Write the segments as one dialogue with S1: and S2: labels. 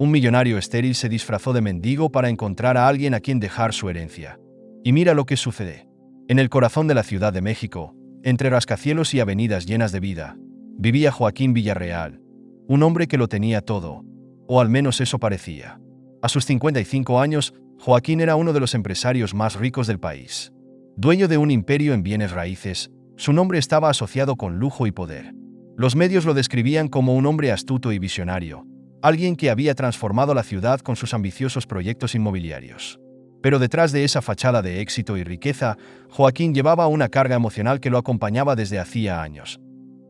S1: Un millonario estéril se disfrazó de mendigo para encontrar a alguien a quien dejar su herencia. Y mira lo que sucede. En el corazón de la Ciudad de México, entre rascacielos y avenidas llenas de vida, vivía Joaquín Villarreal, un hombre que lo tenía todo, o al menos eso parecía. A sus 55 años, Joaquín era uno de los empresarios más ricos del país. Dueño de un imperio en bienes raíces, su nombre estaba asociado con lujo y poder. Los medios lo describían como un hombre astuto y visionario, alguien que había transformado la ciudad con sus ambiciosos proyectos inmobiliarios. Pero detrás de esa fachada de éxito y riqueza, Joaquín llevaba una carga emocional que lo acompañaba desde hacía años.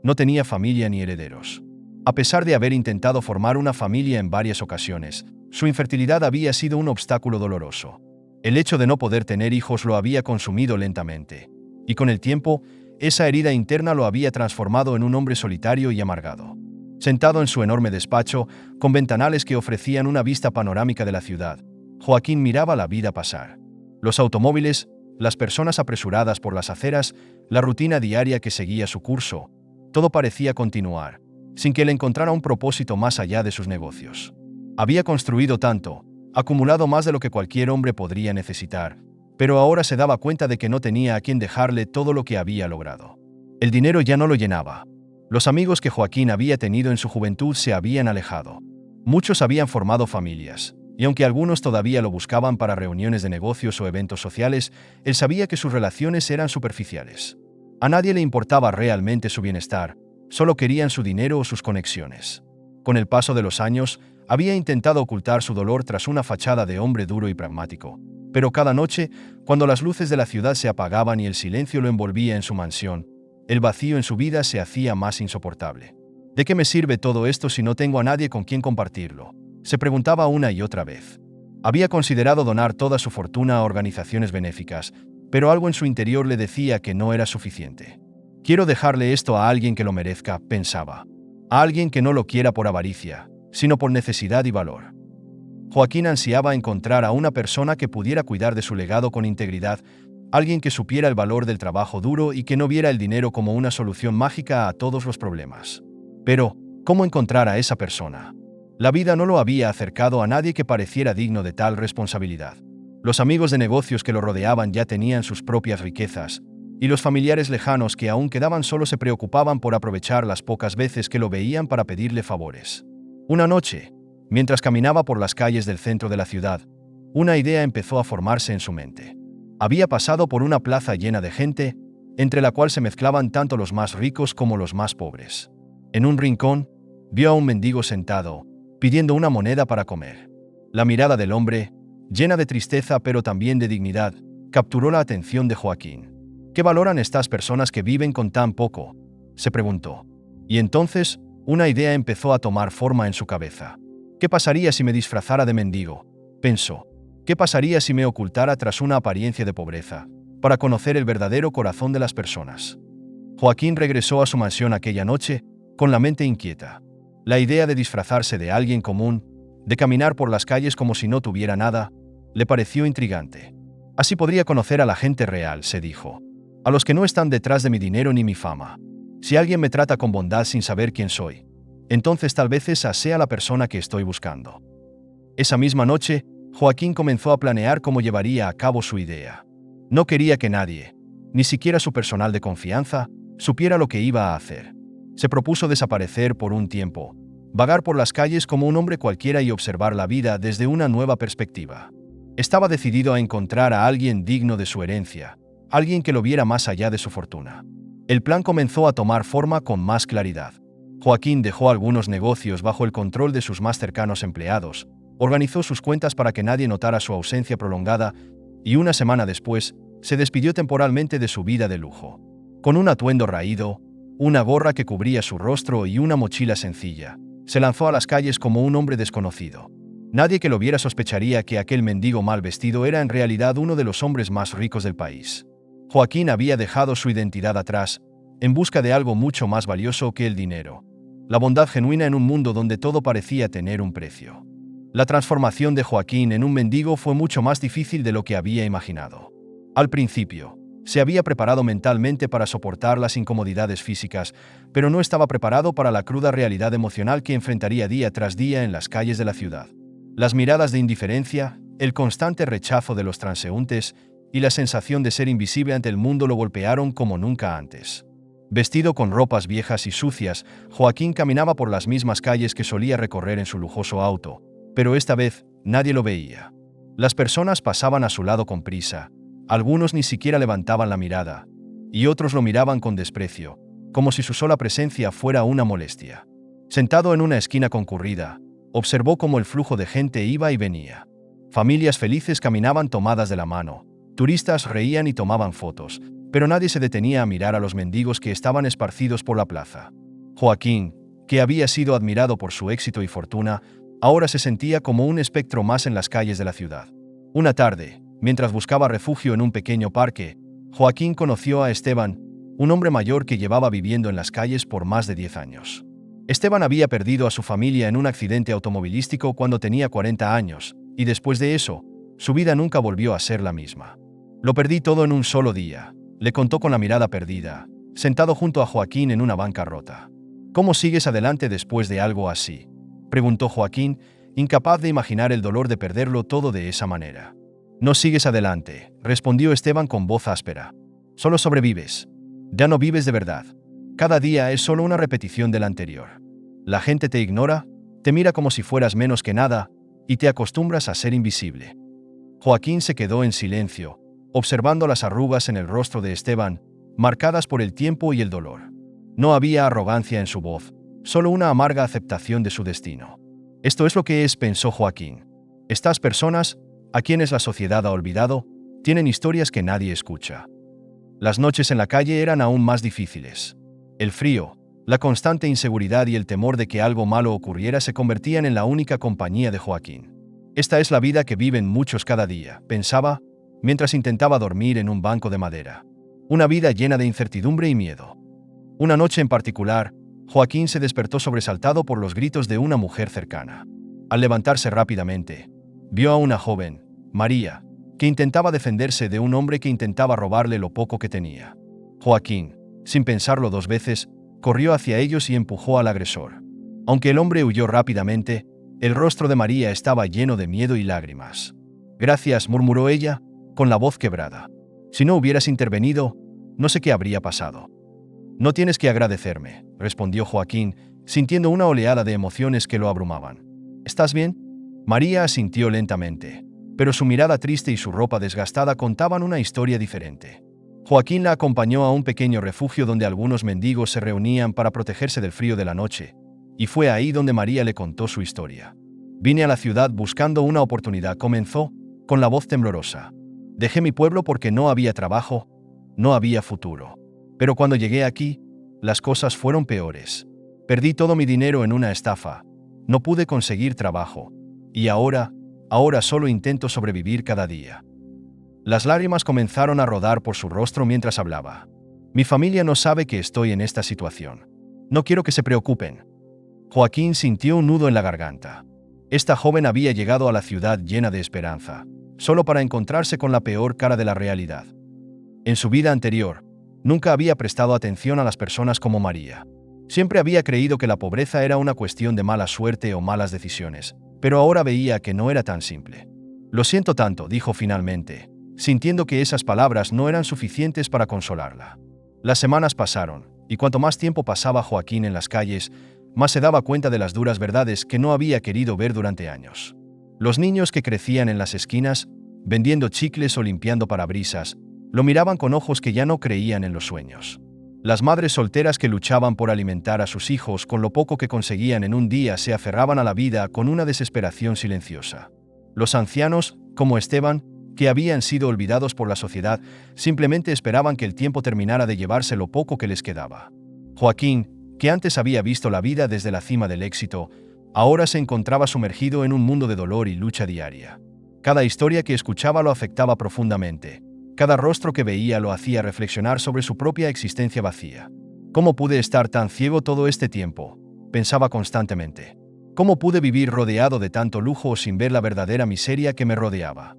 S1: No tenía familia ni herederos. A pesar de haber intentado formar una familia en varias ocasiones, su infertilidad había sido un obstáculo doloroso. El hecho de no poder tener hijos lo había consumido lentamente. Y con el tiempo, esa herida interna lo había transformado en un hombre solitario y amargado. Sentado en su enorme despacho, con ventanales que ofrecían una vista panorámica de la ciudad, Joaquín miraba la vida pasar. Los automóviles, las personas apresuradas por las aceras, la rutina diaria que seguía su curso, todo parecía continuar, sin que él encontrara un propósito más allá de sus negocios. Había construido tanto, acumulado más de lo que cualquier hombre podría necesitar, pero ahora se daba cuenta de que no tenía a quien dejarle todo lo que había logrado. El dinero ya no lo llenaba. Los amigos que Joaquín había tenido en su juventud se habían alejado. Muchos habían formado familias, y aunque algunos todavía lo buscaban para reuniones de negocios o eventos sociales, él sabía que sus relaciones eran superficiales. A nadie le importaba realmente su bienestar, solo querían su dinero o sus conexiones. Con el paso de los años, había intentado ocultar su dolor tras una fachada de hombre duro y pragmático, pero cada noche, cuando las luces de la ciudad se apagaban y el silencio lo envolvía en su mansión, el vacío en su vida se hacía más insoportable. ¿De qué me sirve todo esto si no tengo a nadie con quien compartirlo?, se preguntaba una y otra vez. Había considerado donar toda su fortuna a organizaciones benéficas, pero algo en su interior le decía que no era suficiente. Quiero dejarle esto a alguien que lo merezca, pensaba. A alguien que no lo quiera por avaricia, sino por necesidad y valor. Joaquín ansiaba encontrar a una persona que pudiera cuidar de su legado con integridad, alguien que supiera el valor del trabajo duro y que no viera el dinero como una solución mágica a todos los problemas. Pero, ¿cómo encontrar a esa persona? La vida no lo había acercado a nadie que pareciera digno de tal responsabilidad. Los amigos de negocios que lo rodeaban ya tenían sus propias riquezas, y los familiares lejanos que aún quedaban solo se preocupaban por aprovechar las pocas veces que lo veían para pedirle favores. Una noche, mientras caminaba por las calles del centro de la ciudad, una idea empezó a formarse en su mente. Había pasado por una plaza llena de gente, entre la cual se mezclaban tanto los más ricos como los más pobres. En un rincón, vio a un mendigo sentado, pidiendo una moneda para comer. La mirada del hombre, llena de tristeza pero también de dignidad, capturó la atención de Joaquín. ¿Qué valoran estas personas que viven con tan poco?, se preguntó. Y entonces, una idea empezó a tomar forma en su cabeza. ¿Qué pasaría si me disfrazara de mendigo?, pensó. ¿Qué pasaría si me ocultara tras una apariencia de pobreza, para conocer el verdadero corazón de las personas? Joaquín regresó a su mansión aquella noche, con la mente inquieta. La idea de disfrazarse de alguien común, de caminar por las calles como si no tuviera nada, le pareció intrigante. Así podría conocer a la gente real, se dijo. A los que no están detrás de mi dinero ni mi fama. Si alguien me trata con bondad sin saber quién soy, entonces tal vez esa sea la persona que estoy buscando. Esa misma noche, Joaquín comenzó a planear cómo llevaría a cabo su idea. No quería que nadie, ni siquiera su personal de confianza, supiera lo que iba a hacer. Se propuso desaparecer por un tiempo, vagar por las calles como un hombre cualquiera y observar la vida desde una nueva perspectiva. Estaba decidido a encontrar a alguien digno de su herencia, alguien que lo viera más allá de su fortuna. El plan comenzó a tomar forma con más claridad. Joaquín dejó algunos negocios bajo el control de sus más cercanos empleados, organizó sus cuentas para que nadie notara su ausencia prolongada y una semana después, se despidió temporalmente de su vida de lujo. Con un atuendo raído, una gorra que cubría su rostro y una mochila sencilla, se lanzó a las calles como un hombre desconocido. Nadie que lo viera sospecharía que aquel mendigo mal vestido era en realidad uno de los hombres más ricos del país. Joaquín había dejado su identidad atrás, en busca de algo mucho más valioso que el dinero. La bondad genuina en un mundo donde todo parecía tener un precio. La transformación de Joaquín en un mendigo fue mucho más difícil de lo que había imaginado. Al principio, se había preparado mentalmente para soportar las incomodidades físicas, pero no estaba preparado para la cruda realidad emocional que enfrentaría día tras día en las calles de la ciudad. Las miradas de indiferencia, el constante rechazo de los transeúntes y la sensación de ser invisible ante el mundo lo golpearon como nunca antes. Vestido con ropas viejas y sucias, Joaquín caminaba por las mismas calles que solía recorrer en su lujoso auto, pero esta vez nadie lo veía. Las personas pasaban a su lado con prisa, algunos ni siquiera levantaban la mirada, y otros lo miraban con desprecio, como si su sola presencia fuera una molestia. Sentado en una esquina concurrida, observó cómo el flujo de gente iba y venía. Familias felices caminaban tomadas de la mano, turistas reían y tomaban fotos, pero nadie se detenía a mirar a los mendigos que estaban esparcidos por la plaza. Joaquín, que había sido admirado por su éxito y fortuna, ahora se sentía como un espectro más en las calles de la ciudad. Una tarde, mientras buscaba refugio en un pequeño parque, Joaquín conoció a Esteban, un hombre mayor que llevaba viviendo en las calles por más de 10 años. Esteban había perdido a su familia en un accidente automovilístico cuando tenía 40 años, y después de eso, su vida nunca volvió a ser la misma. Lo perdí todo en un solo día, le contó con la mirada perdida, sentado junto a Joaquín en una banca rota. ¿Cómo sigues adelante después de algo así?, preguntó Joaquín, incapaz de imaginar el dolor de perderlo todo de esa manera. No sigues adelante, respondió Esteban con voz áspera. Solo sobrevives. Ya no vives de verdad. Cada día es solo una repetición del anterior. La gente te ignora, te mira como si fueras menos que nada, y te acostumbras a ser invisible. Joaquín se quedó en silencio, observando las arrugas en el rostro de Esteban, marcadas por el tiempo y el dolor. No había arrogancia en su voz, solo una amarga aceptación de su destino. Esto es lo que es, pensó Joaquín. Estas personas, a quienes la sociedad ha olvidado, tienen historias que nadie escucha. Las noches en la calle eran aún más difíciles. El frío, la constante inseguridad y el temor de que algo malo ocurriera se convertían en la única compañía de Joaquín. Esta es la vida que viven muchos cada día, pensaba, mientras intentaba dormir en un banco de madera. Una vida llena de incertidumbre y miedo. Una noche en particular, Joaquín se despertó sobresaltado por los gritos de una mujer cercana. Al levantarse rápidamente, vio a una joven, María, que intentaba defenderse de un hombre que intentaba robarle lo poco que tenía. Joaquín, sin pensarlo 2 veces, corrió hacia ellos y empujó al agresor. Aunque el hombre huyó rápidamente, el rostro de María estaba lleno de miedo y lágrimas. «Gracias», murmuró ella, con la voz quebrada. «Si no hubieras intervenido, no sé qué habría pasado». «No tienes que agradecerme», respondió Joaquín, sintiendo una oleada de emociones que lo abrumaban. «¿Estás bien?». María asintió lentamente, pero su mirada triste y su ropa desgastada contaban una historia diferente. Joaquín la acompañó a un pequeño refugio donde algunos mendigos se reunían para protegerse del frío de la noche, y fue ahí donde María le contó su historia. «Vine a la ciudad buscando una oportunidad», comenzó, con la voz temblorosa. «Dejé mi pueblo porque no había trabajo, no había futuro. Pero cuando llegué aquí, las cosas fueron peores. Perdí todo mi dinero en una estafa, no pude conseguir trabajo, y ahora solo intento sobrevivir cada día». Las lágrimas comenzaron a rodar por su rostro mientras hablaba. «Mi familia no sabe que estoy en esta situación. No quiero que se preocupen». Joaquín sintió un nudo en la garganta. Esta joven había llegado a la ciudad llena de esperanza, solo para encontrarse con la peor cara de la realidad. En su vida anterior, nunca había prestado atención a las personas como María. Siempre había creído que la pobreza era una cuestión de mala suerte o malas decisiones, pero ahora veía que no era tan simple. «Lo siento tanto», dijo finalmente, sintiendo que esas palabras no eran suficientes para consolarla. Las semanas pasaron, y cuanto más tiempo pasaba Joaquín en las calles, más se daba cuenta de las duras verdades que no había querido ver durante años. Los niños que crecían en las esquinas, vendiendo chicles o limpiando parabrisas, lo miraban con ojos que ya no creían en los sueños. Las madres solteras que luchaban por alimentar a sus hijos con lo poco que conseguían en un día se aferraban a la vida con una desesperación silenciosa. Los ancianos, como Esteban, que habían sido olvidados por la sociedad, simplemente esperaban que el tiempo terminara de llevarse lo poco que les quedaba. Joaquín, que antes había visto la vida desde la cima del éxito, ahora se encontraba sumergido en un mundo de dolor y lucha diaria. Cada historia que escuchaba lo afectaba profundamente. Cada rostro que veía lo hacía reflexionar sobre su propia existencia vacía. «¿Cómo pude estar tan ciego todo este tiempo?», pensaba constantemente. «¿Cómo pude vivir rodeado de tanto lujo sin ver la verdadera miseria que me rodeaba?».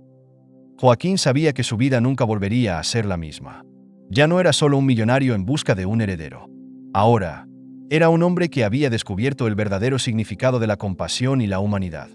S1: Joaquín sabía que su vida nunca volvería a ser la misma. Ya no era solo un millonario en busca de un heredero. Ahora, era un hombre que había descubierto el verdadero significado de la compasión y la humanidad.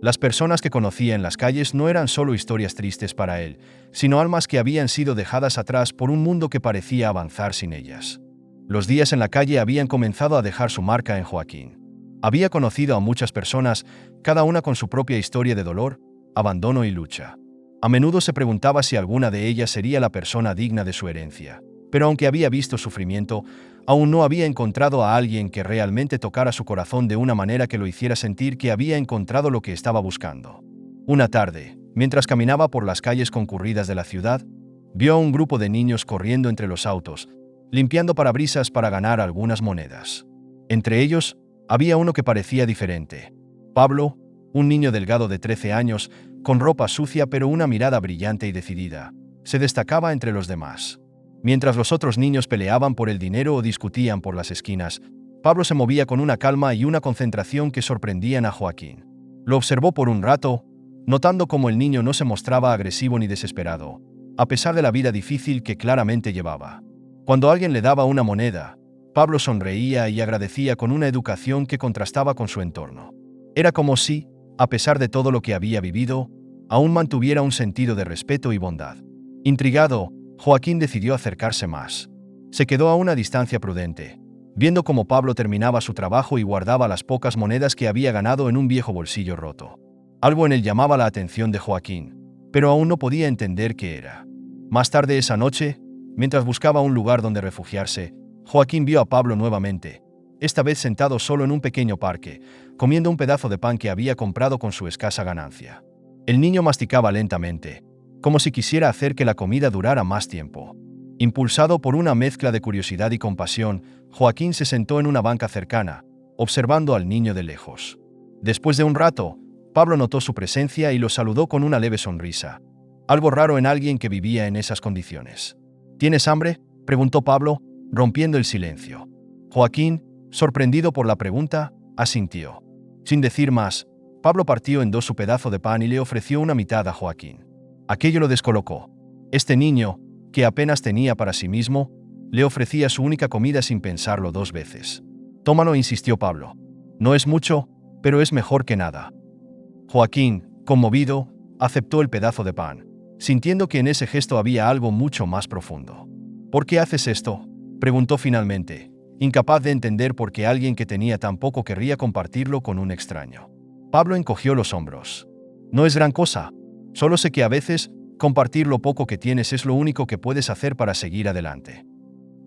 S1: Las personas que conocía en las calles no eran solo historias tristes para él, sino almas que habían sido dejadas atrás por un mundo que parecía avanzar sin ellas. Los días en la calle habían comenzado a dejar su marca en Joaquín. Había conocido a muchas personas, cada una con su propia historia de dolor, abandono y lucha. A menudo se preguntaba si alguna de ellas sería la persona digna de su herencia. Pero aunque había visto sufrimiento, aún no había encontrado a alguien que realmente tocara su corazón de una manera que lo hiciera sentir que había encontrado lo que estaba buscando. Una tarde, mientras caminaba por las calles concurridas de la ciudad, vio a un grupo de niños corriendo entre los autos, limpiando parabrisas para ganar algunas monedas. Entre ellos, había uno que parecía diferente. Pablo, un niño delgado de 13 años, con ropa sucia pero una mirada brillante y decidida, se destacaba entre los demás. Mientras los otros niños peleaban por el dinero o discutían por las esquinas, Pablo se movía con una calma y una concentración que sorprendían a Joaquín. Lo observó por un rato, notando cómo el niño no se mostraba agresivo ni desesperado, a pesar de la vida difícil que claramente llevaba. Cuando alguien le daba una moneda, Pablo sonreía y agradecía con una educación que contrastaba con su entorno. Era como si, a pesar de todo lo que había vivido, aún mantuviera un sentido de respeto y bondad. Intrigado, Joaquín decidió acercarse más. Se quedó a una distancia prudente, viendo cómo Pablo terminaba su trabajo y guardaba las pocas monedas que había ganado en un viejo bolsillo roto. Algo en él llamaba la atención de Joaquín, pero aún no podía entender qué era. Más tarde esa noche, mientras buscaba un lugar donde refugiarse, Joaquín vio a Pablo nuevamente, esta vez sentado solo en un pequeño parque, comiendo un pedazo de pan que había comprado con su escasa ganancia. El niño masticaba lentamente, como si quisiera hacer que la comida durara más tiempo. Impulsado por una mezcla de curiosidad y compasión, Joaquín se sentó en una banca cercana, observando al niño de lejos. Después de un rato, Pablo notó su presencia y lo saludó con una leve sonrisa. Algo raro en alguien que vivía en esas condiciones. ¿Tienes hambre?, preguntó Pablo, rompiendo el silencio. Joaquín, sorprendido por la pregunta, asintió. Sin decir más, Pablo partió en dos su pedazo de pan y le ofreció una mitad a Joaquín. Aquello lo descolocó. Este niño, que apenas tenía para sí mismo, le ofrecía su única comida sin pensarlo dos veces. «Tómalo», insistió Pablo. «No es mucho, pero es mejor que nada». Joaquín, conmovido, aceptó el pedazo de pan, sintiendo que en ese gesto había algo mucho más profundo. «¿Por qué haces esto?», preguntó finalmente, incapaz de entender por qué alguien que tenía tan poco querría compartirlo con un extraño. Pablo encogió los hombros. «No es gran cosa. Solo sé que a veces, compartir lo poco que tienes es lo único que puedes hacer para seguir adelante».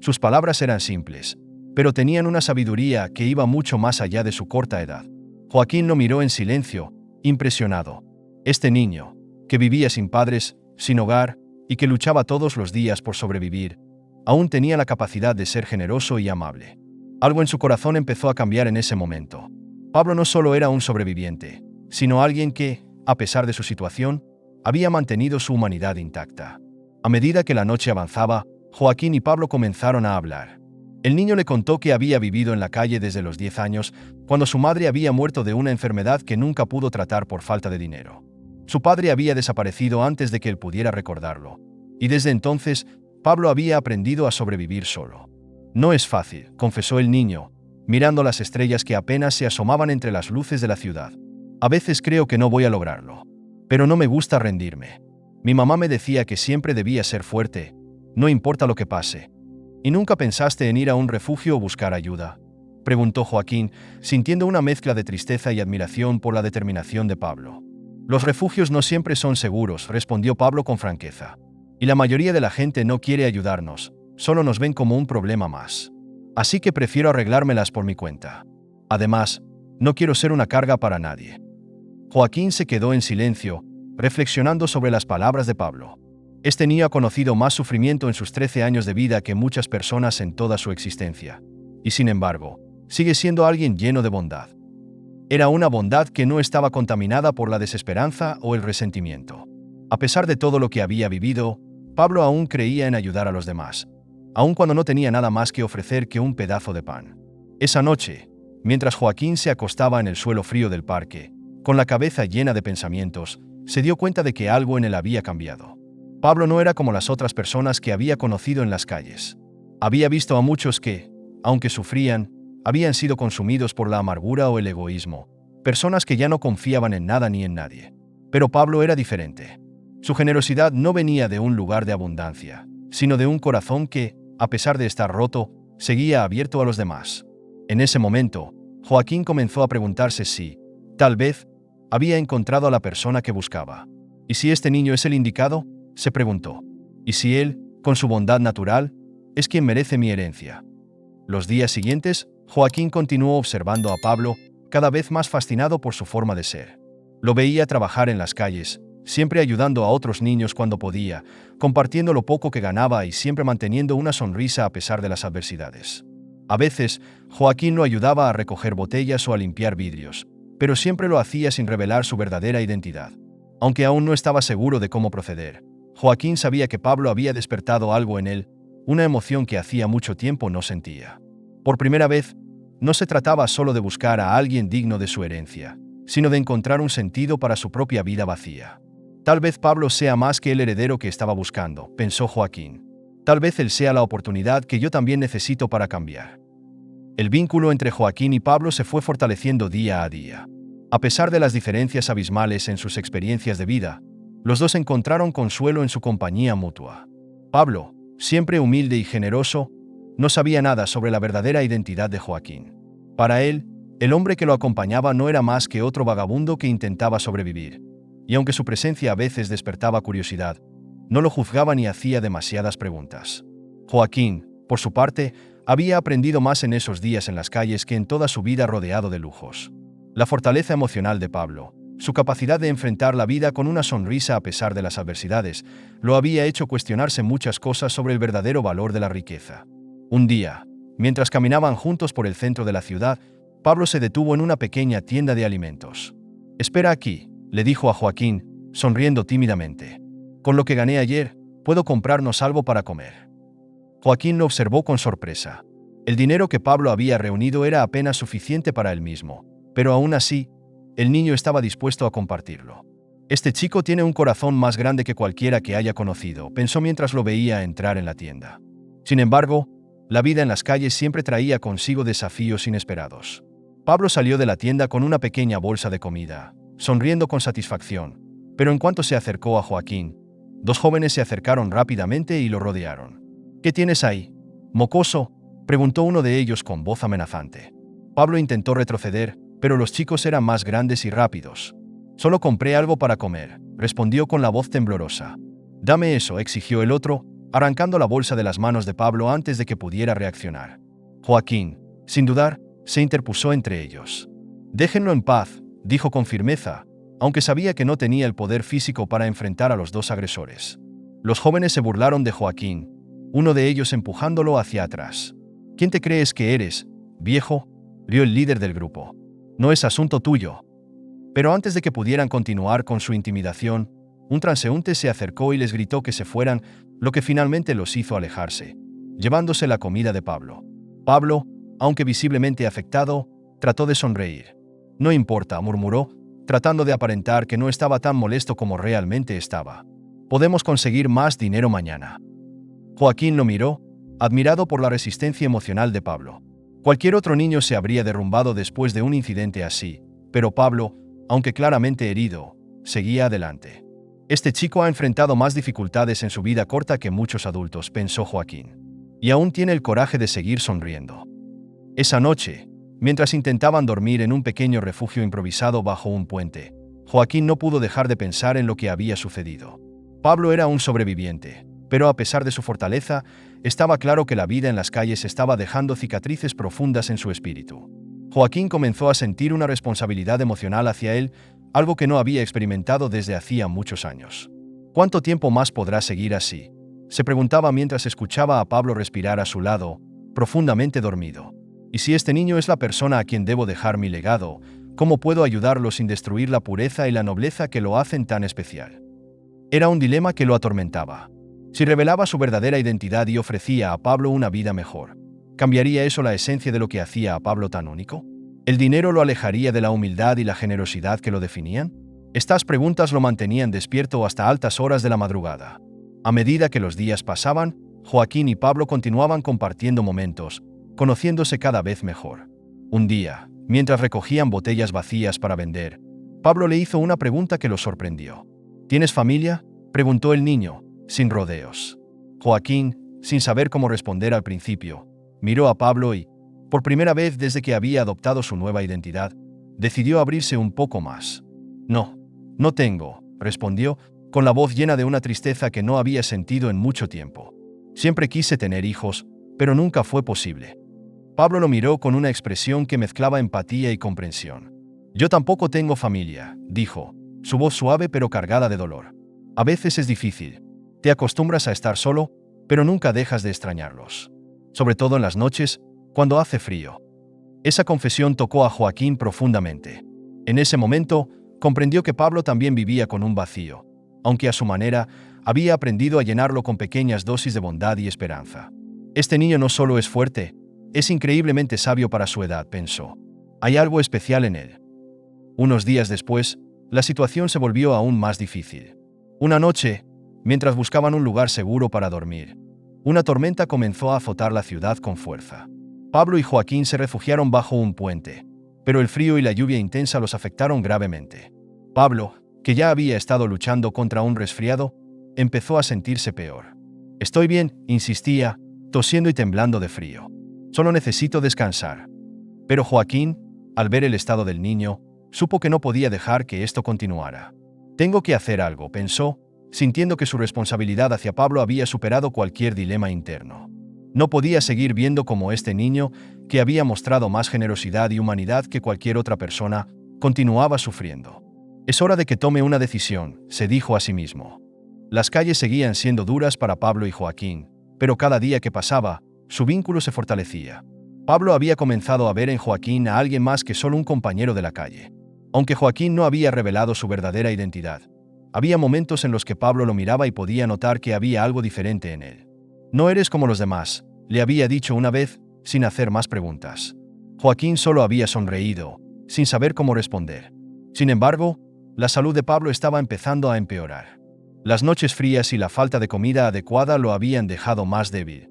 S1: Sus palabras eran simples, pero tenían una sabiduría que iba mucho más allá de su corta edad. Joaquín lo miró en silencio, impresionado. Este niño, que vivía sin padres, sin hogar, y que luchaba todos los días por sobrevivir, aún tenía la capacidad de ser generoso y amable. Algo en su corazón empezó a cambiar en ese momento. Pablo no solo era un sobreviviente, sino alguien que, a pesar de su situación, había mantenido su humanidad intacta. A medida que la noche avanzaba, Joaquín y Pablo comenzaron a hablar. El niño le contó que había vivido en la calle desde los 10 años, cuando su madre había muerto de una enfermedad que nunca pudo tratar por falta de dinero. Su padre había desaparecido antes de que él pudiera recordarlo, y desde entonces, Pablo había aprendido a sobrevivir solo. «No es fácil», confesó el niño, mirando las estrellas que apenas se asomaban entre las luces de la ciudad. «A veces creo que no voy a lograrlo. Pero no me gusta rendirme. Mi mamá me decía que siempre debía ser fuerte, no importa lo que pase». «¿Y nunca pensaste en ir a un refugio o buscar ayuda?», preguntó Joaquín, sintiendo una mezcla de tristeza y admiración por la determinación de Pablo. «Los refugios no siempre son seguros», respondió Pablo con franqueza. «Y la mayoría de la gente no quiere ayudarnos, solo nos ven como un problema más. Así que prefiero arreglármelas por mi cuenta. Además, no quiero ser una carga para nadie». Joaquín se quedó en silencio, reflexionando sobre las palabras de Pablo. Este niño ha conocido más sufrimiento en sus 13 años de vida que muchas personas en toda su existencia. Y sin embargo, sigue siendo alguien lleno de bondad. Era una bondad que no estaba contaminada por la desesperanza o el resentimiento. A pesar de todo lo que había vivido, Pablo aún creía en ayudar a los demás, aun cuando no tenía nada más que ofrecer que un pedazo de pan. Esa noche, mientras Joaquín se acostaba en el suelo frío del parque, con la cabeza llena de pensamientos, se dio cuenta de que algo en él había cambiado. Pablo no era como las otras personas que había conocido en las calles. Había visto a muchos que, aunque sufrían, habían sido consumidos por la amargura o el egoísmo, personas que ya no confiaban en nada ni en nadie. Pero Pablo era diferente. Su generosidad no venía de un lugar de abundancia, sino de un corazón que, a pesar de estar roto, seguía abierto a los demás. En ese momento, Joaquín comenzó a preguntarse si, tal vez, había encontrado a la persona que buscaba. ¿Y si este niño es el indicado?, se preguntó. ¿Y si él, con su bondad natural, es quien merece mi herencia? Los días siguientes, Joaquín continuó observando a Pablo, cada vez más fascinado por su forma de ser. Lo veía trabajar en las calles, siempre ayudando a otros niños cuando podía, compartiendo lo poco que ganaba y siempre manteniendo una sonrisa a pesar de las adversidades. A veces, Joaquín lo ayudaba a recoger botellas o a limpiar vidrios, pero siempre lo hacía sin revelar su verdadera identidad. Aunque aún no estaba seguro de cómo proceder, Joaquín sabía que Pablo había despertado algo en él, una emoción que hacía mucho tiempo no sentía. Por primera vez, no se trataba solo de buscar a alguien digno de su herencia, sino de encontrar un sentido para su propia vida vacía. Tal vez Pablo sea más que el heredero que estaba buscando, pensó Joaquín. Tal vez él sea la oportunidad que yo también necesito para cambiar. El vínculo entre Joaquín y Pablo se fue fortaleciendo día a día. A pesar de las diferencias abismales en sus experiencias de vida, los dos encontraron consuelo en su compañía mutua. Pablo, siempre humilde y generoso, no sabía nada sobre la verdadera identidad de Joaquín. Para él, el hombre que lo acompañaba no era más que otro vagabundo que intentaba sobrevivir, y aunque su presencia a veces despertaba curiosidad, no lo juzgaba ni hacía demasiadas preguntas. Joaquín, por su parte, había aprendido más en esos días en las calles que en toda su vida rodeado de lujos. La fortaleza emocional de Pablo, su capacidad de enfrentar la vida con una sonrisa a pesar de las adversidades, lo había hecho cuestionarse muchas cosas sobre el verdadero valor de la riqueza. Un día, mientras caminaban juntos por el centro de la ciudad, Pablo se detuvo en una pequeña tienda de alimentos. «Espera aquí», le dijo a Joaquín, sonriendo tímidamente. «Con lo que gané ayer, puedo comprarnos algo para comer». Joaquín lo observó con sorpresa. El dinero que Pablo había reunido era apenas suficiente para él mismo, pero aún así, el niño estaba dispuesto a compartirlo. «Este chico tiene un corazón más grande que cualquiera que haya conocido», pensó mientras lo veía entrar en la tienda. Sin embargo, la vida en las calles siempre traía consigo desafíos inesperados. Pablo salió de la tienda con una pequeña bolsa de comida, sonriendo con satisfacción, pero en cuanto se acercó a Joaquín, dos jóvenes se acercaron rápidamente y lo rodearon. «¿Qué tienes ahí, mocoso?», preguntó uno de ellos con voz amenazante. Pablo intentó retroceder, pero los chicos eran más grandes y rápidos. «Solo compré algo para comer», respondió con la voz temblorosa. «Dame eso», exigió el otro, arrancando la bolsa de las manos de Pablo antes de que pudiera reaccionar. Joaquín, sin dudar, se interpuso entre ellos. «Déjenlo en paz», dijo con firmeza, aunque sabía que no tenía el poder físico para enfrentar a los dos agresores. Los jóvenes se burlaron de Joaquín, uno de ellos empujándolo hacia atrás. «¿Quién te crees que eres, viejo?», rió el líder del grupo. «No es asunto tuyo». Pero antes de que pudieran continuar con su intimidación, un transeúnte se acercó y les gritó que se fueran, lo que finalmente los hizo alejarse, llevándose la comida de Pablo. Pablo, aunque visiblemente afectado, trató de sonreír. «No importa», murmuró, tratando de aparentar que no estaba tan molesto como realmente estaba. «Podemos conseguir más dinero mañana». Joaquín lo miró, admirado por la resistencia emocional de Pablo. Cualquier otro niño se habría derrumbado después de un incidente así, pero Pablo, aunque claramente herido, seguía adelante. «Este chico ha enfrentado más dificultades en su vida corta que muchos adultos», pensó Joaquín. «Y aún tiene el coraje de seguir sonriendo». Esa noche, mientras intentaban dormir en un pequeño refugio improvisado bajo un puente, Joaquín no pudo dejar de pensar en lo que había sucedido. Pablo era un sobreviviente, pero a pesar de su fortaleza, estaba claro que la vida en las calles estaba dejando cicatrices profundas en su espíritu. Joaquín comenzó a sentir una responsabilidad emocional hacia él, algo que no había experimentado desde hacía muchos años. ¿Cuánto tiempo más podrá seguir así?, se preguntaba mientras escuchaba a Pablo respirar a su lado, profundamente dormido. «¿Y si este niño es la persona a quien debo dejar mi legado, cómo puedo ayudarlo sin destruir la pureza y la nobleza que lo hacen tan especial?» Era un dilema que lo atormentaba. Si revelaba su verdadera identidad y ofrecía a Pablo una vida mejor, ¿cambiaría eso la esencia de lo que hacía a Pablo tan único? ¿El dinero lo alejaría de la humildad y la generosidad que lo definían? Estas preguntas lo mantenían despierto hasta altas horas de la madrugada. A medida que los días pasaban, Joaquín y Pablo continuaban compartiendo momentos, conociéndose cada vez mejor. Un día, Mientras recogían botellas vacías para vender, Pablo le hizo una pregunta que lo sorprendió. ¿Tienes familia?, preguntó el niño, sin rodeos. Joaquín, sin saber cómo responder al principio, miró a Pablo y, por primera vez desde que había adoptado su nueva identidad, decidió abrirse un poco más. No, no tengo, respondió, con la voz llena de una tristeza que no había sentido en mucho tiempo. Siempre quise tener hijos, pero nunca fue posible. Pablo lo miró con una expresión que mezclaba empatía y comprensión. Yo tampoco tengo familia, dijo, su voz suave pero cargada de dolor. A veces es difícil. Te acostumbras a estar solo, pero nunca dejas de extrañarlos. Sobre todo en las noches, cuando hace frío. Esa confesión tocó a Joaquín profundamente. En ese momento, comprendió que Pablo también vivía con un vacío, aunque a su manera, había aprendido a llenarlo con pequeñas dosis de bondad y esperanza. Este niño no solo es fuerte, es increíblemente sabio para su edad, pensó. Hay algo especial en él. Unos días después, la situación se volvió aún más difícil. Una noche, mientras buscaban un lugar seguro para dormir, una tormenta comenzó a azotar la ciudad con fuerza. Pablo y Joaquín se refugiaron bajo un puente, pero el frío y la lluvia intensa los afectaron gravemente. Pablo, que ya había estado luchando contra un resfriado, empezó a sentirse peor. Estoy bien, insistía, tosiendo y temblando de frío. Solo necesito descansar. Pero Joaquín, al ver el estado del niño, supo que no podía dejar que esto continuara. Tengo que hacer algo, pensó, sintiendo que su responsabilidad hacia Pablo había superado cualquier dilema interno. No podía seguir viendo cómo este niño, que había mostrado más generosidad y humanidad que cualquier otra persona, continuaba sufriendo. Es hora de que tome una decisión, se dijo a sí mismo. Las calles seguían siendo duras para Pablo y Joaquín, pero cada día que pasaba, su vínculo se fortalecía. Pablo había comenzado a ver en Joaquín a alguien más que solo un compañero de la calle. Aunque Joaquín no había revelado su verdadera identidad, había momentos en los que Pablo lo miraba y podía notar que había algo diferente en él. No eres como los demás, le había dicho una vez, sin hacer más preguntas. Joaquín solo había sonreído, sin saber cómo responder. Sin embargo, la salud de Pablo estaba empezando a empeorar. Las noches frías y la falta de comida adecuada lo habían dejado más débil,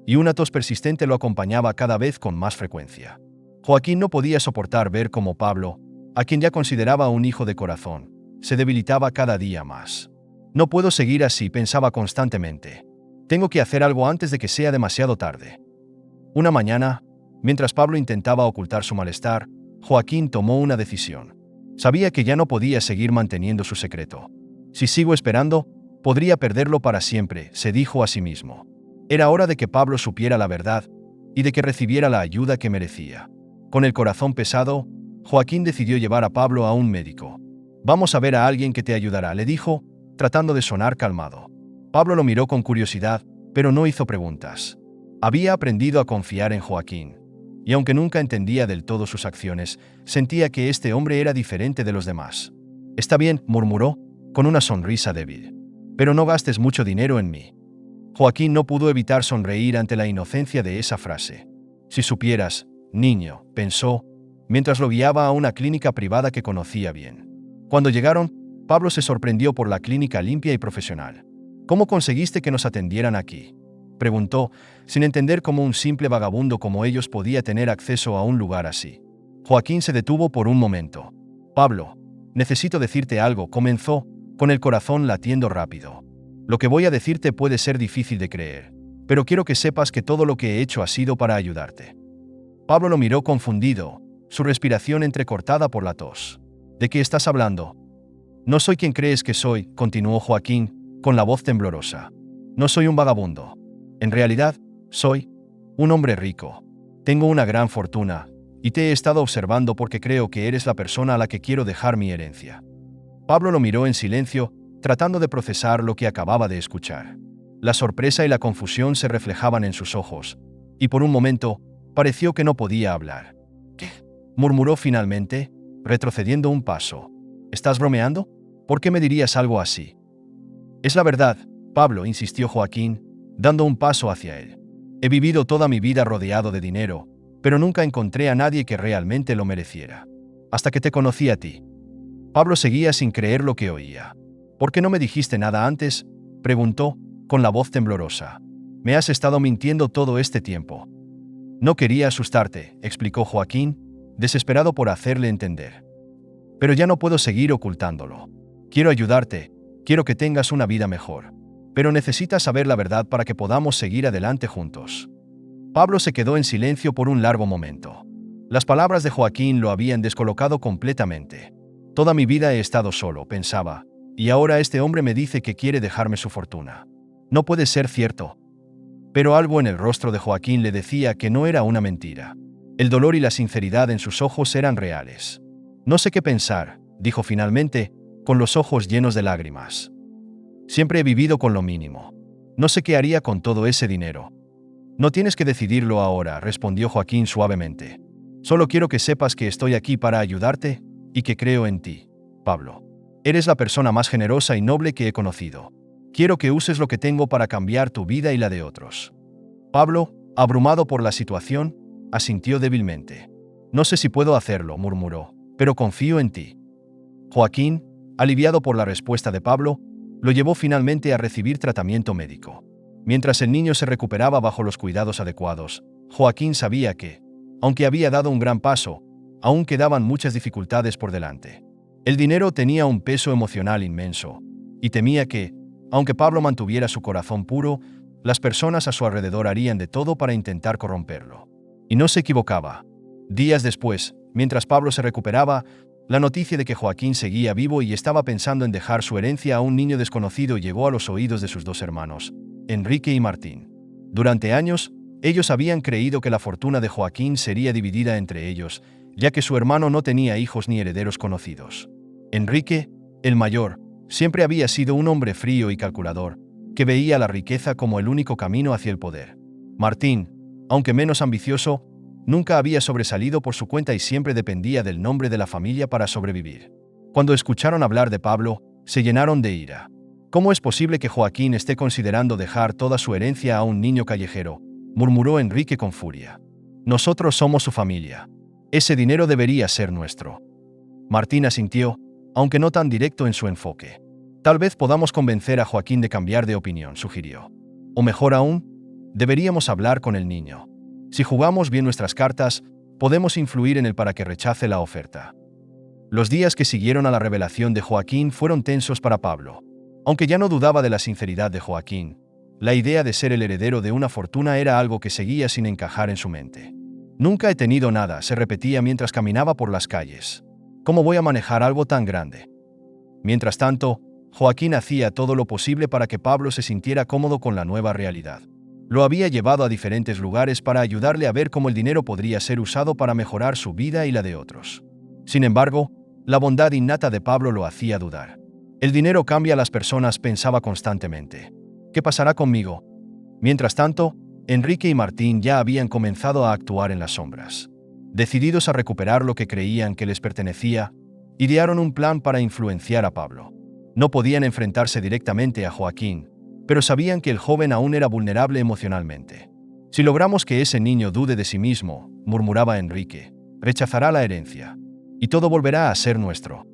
S1: y una tos persistente lo acompañaba cada vez con más frecuencia. Joaquín no podía soportar ver cómo Pablo, a quien ya consideraba un hijo de corazón, se debilitaba cada día más. No puedo seguir así, pensaba constantemente. Tengo que hacer algo antes de que sea demasiado tarde. Una mañana, mientras Pablo intentaba ocultar su malestar, Joaquín tomó una decisión. Sabía que ya no podía seguir manteniendo su secreto. Si sigo esperando, podría perderlo para siempre, se dijo a sí mismo. Era hora de que Pablo supiera la verdad y de que recibiera la ayuda que merecía. Con el corazón pesado, Joaquín decidió llevar a Pablo a un médico. Vamos a ver a alguien que te ayudará, le dijo, tratando de sonar calmado. Pablo lo miró con curiosidad, pero no hizo preguntas. Había aprendido a confiar en Joaquín, y aunque nunca entendía del todo sus acciones, sentía que este hombre era diferente de los demás. Está bien, murmuró, con una sonrisa débil. Pero no gastes mucho dinero en mí. Joaquín no pudo evitar sonreír ante la inocencia de esa frase. Si supieras, niño, pensó, mientras lo guiaba a una clínica privada que conocía bien. Cuando llegaron, Pablo se sorprendió por la clínica limpia y profesional. ¿Cómo conseguiste que nos atendieran aquí?, preguntó, sin entender cómo un simple vagabundo como ellos podía tener acceso a un lugar así. Joaquín se detuvo por un momento. Pablo, necesito decirte algo, comenzó, con el corazón latiendo rápido. Lo que voy a decirte puede ser difícil de creer, pero quiero que sepas que todo lo que he hecho ha sido para ayudarte. Pablo lo miró confundido, su respiración entrecortada por la tos. ¿De qué estás hablando? No soy quien crees que soy, continuó Joaquín, con la voz temblorosa. No soy un vagabundo. En realidad, soy un hombre rico. Tengo una gran fortuna, y te he estado observando porque creo que eres la persona a la que quiero dejar mi herencia. Pablo lo miró en silencio, tratando de procesar lo que acababa de escuchar. La sorpresa y la confusión se reflejaban en sus ojos, y por un momento, pareció que no podía hablar. ¿Qué?, murmuró finalmente, retrocediendo un paso. ¿Estás bromeando? ¿Por qué me dirías algo así? Es la verdad, Pablo, insistió Joaquín, dando un paso hacia él. He vivido toda mi vida rodeado de dinero, pero nunca encontré a nadie que realmente lo mereciera. Hasta que te conocí a ti. Pablo seguía sin creer lo que oía. ¿Por qué no me dijiste nada antes?, preguntó, con la voz temblorosa. Me has estado mintiendo todo este tiempo. No quería asustarte, explicó Joaquín, desesperado por hacerle entender. Pero ya no puedo seguir ocultándolo. Quiero ayudarte, quiero que tengas una vida mejor. Pero necesitas saber la verdad para que podamos seguir adelante juntos. Pablo se quedó en silencio por un largo momento. Las palabras de Joaquín lo habían descolocado completamente. Toda mi vida he estado solo, pensaba, y ahora este hombre me dice que quiere dejarme su fortuna. No puede ser cierto. Pero algo en el rostro de Joaquín le decía que no era una mentira. El dolor y la sinceridad en sus ojos eran reales. No sé qué pensar, dijo finalmente, con los ojos llenos de lágrimas. Siempre he vivido con lo mínimo. No sé qué haría con todo ese dinero. No tienes que decidirlo ahora, respondió Joaquín suavemente. Solo quiero que sepas que estoy aquí para ayudarte y que creo en ti, Pablo. Eres la persona más generosa y noble que he conocido. Quiero que uses lo que tengo para cambiar tu vida y la de otros. Pablo, abrumado por la situación, asintió débilmente. No sé si puedo hacerlo, murmuró, pero confío en ti. Joaquín, aliviado por la respuesta de Pablo, lo llevó finalmente a recibir tratamiento médico. Mientras el niño se recuperaba bajo los cuidados adecuados, Joaquín sabía que, aunque había dado un gran paso, aún quedaban muchas dificultades por delante. El dinero tenía un peso emocional inmenso, y temía que, aunque Pablo mantuviera su corazón puro, las personas a su alrededor harían de todo para intentar corromperlo. Y no se equivocaba. Días después, mientras Pablo se recuperaba, la noticia de que Joaquín seguía vivo y estaba pensando en dejar su herencia a un niño desconocido llegó a los oídos de sus dos hermanos, Enrique y Martín. Durante años, ellos habían creído que la fortuna de Joaquín sería dividida entre ellos, ya que su hermano no tenía hijos ni herederos conocidos. Enrique, el mayor, siempre había sido un hombre frío y calculador, que veía la riqueza como el único camino hacia el poder. Martín, aunque menos ambicioso, nunca había sobresalido por su cuenta y siempre dependía del nombre de la familia para sobrevivir. Cuando escucharon hablar de Pablo, se llenaron de ira. ¿Cómo es posible que Joaquín esté considerando dejar toda su herencia a un niño callejero?, murmuró Enrique con furia. Nosotros somos su familia. Ese dinero debería ser nuestro. Martín asintió, aunque no tan directo en su enfoque. Tal vez podamos convencer a Joaquín de cambiar de opinión, sugirió. O mejor aún, deberíamos hablar con el niño. Si jugamos bien nuestras cartas, podemos influir en él para que rechace la oferta. Los días que siguieron a la revelación de Joaquín fueron tensos para Pablo. Aunque ya no dudaba de la sinceridad de Joaquín, la idea de ser el heredero de una fortuna era algo que seguía sin encajar en su mente. Nunca he tenido nada, se repetía mientras caminaba por las calles. ¿Cómo voy a manejar algo tan grande? Mientras tanto, Joaquín hacía todo lo posible para que Pablo se sintiera cómodo con la nueva realidad. Lo había llevado a diferentes lugares para ayudarle a ver cómo el dinero podría ser usado para mejorar su vida y la de otros. Sin embargo, la bondad innata de Pablo lo hacía dudar. El dinero cambia a las personas, pensaba constantemente. ¿Qué pasará conmigo? Mientras tanto, Enrique y Martín ya habían comenzado a actuar en las sombras. Decididos a recuperar lo que creían que les pertenecía, idearon un plan para influenciar a Pablo. No podían enfrentarse directamente a Joaquín, pero sabían que el joven aún era vulnerable emocionalmente. Si logramos que ese niño dude de sí mismo, murmuraba Enrique, rechazará la herencia, y todo volverá a ser nuestro.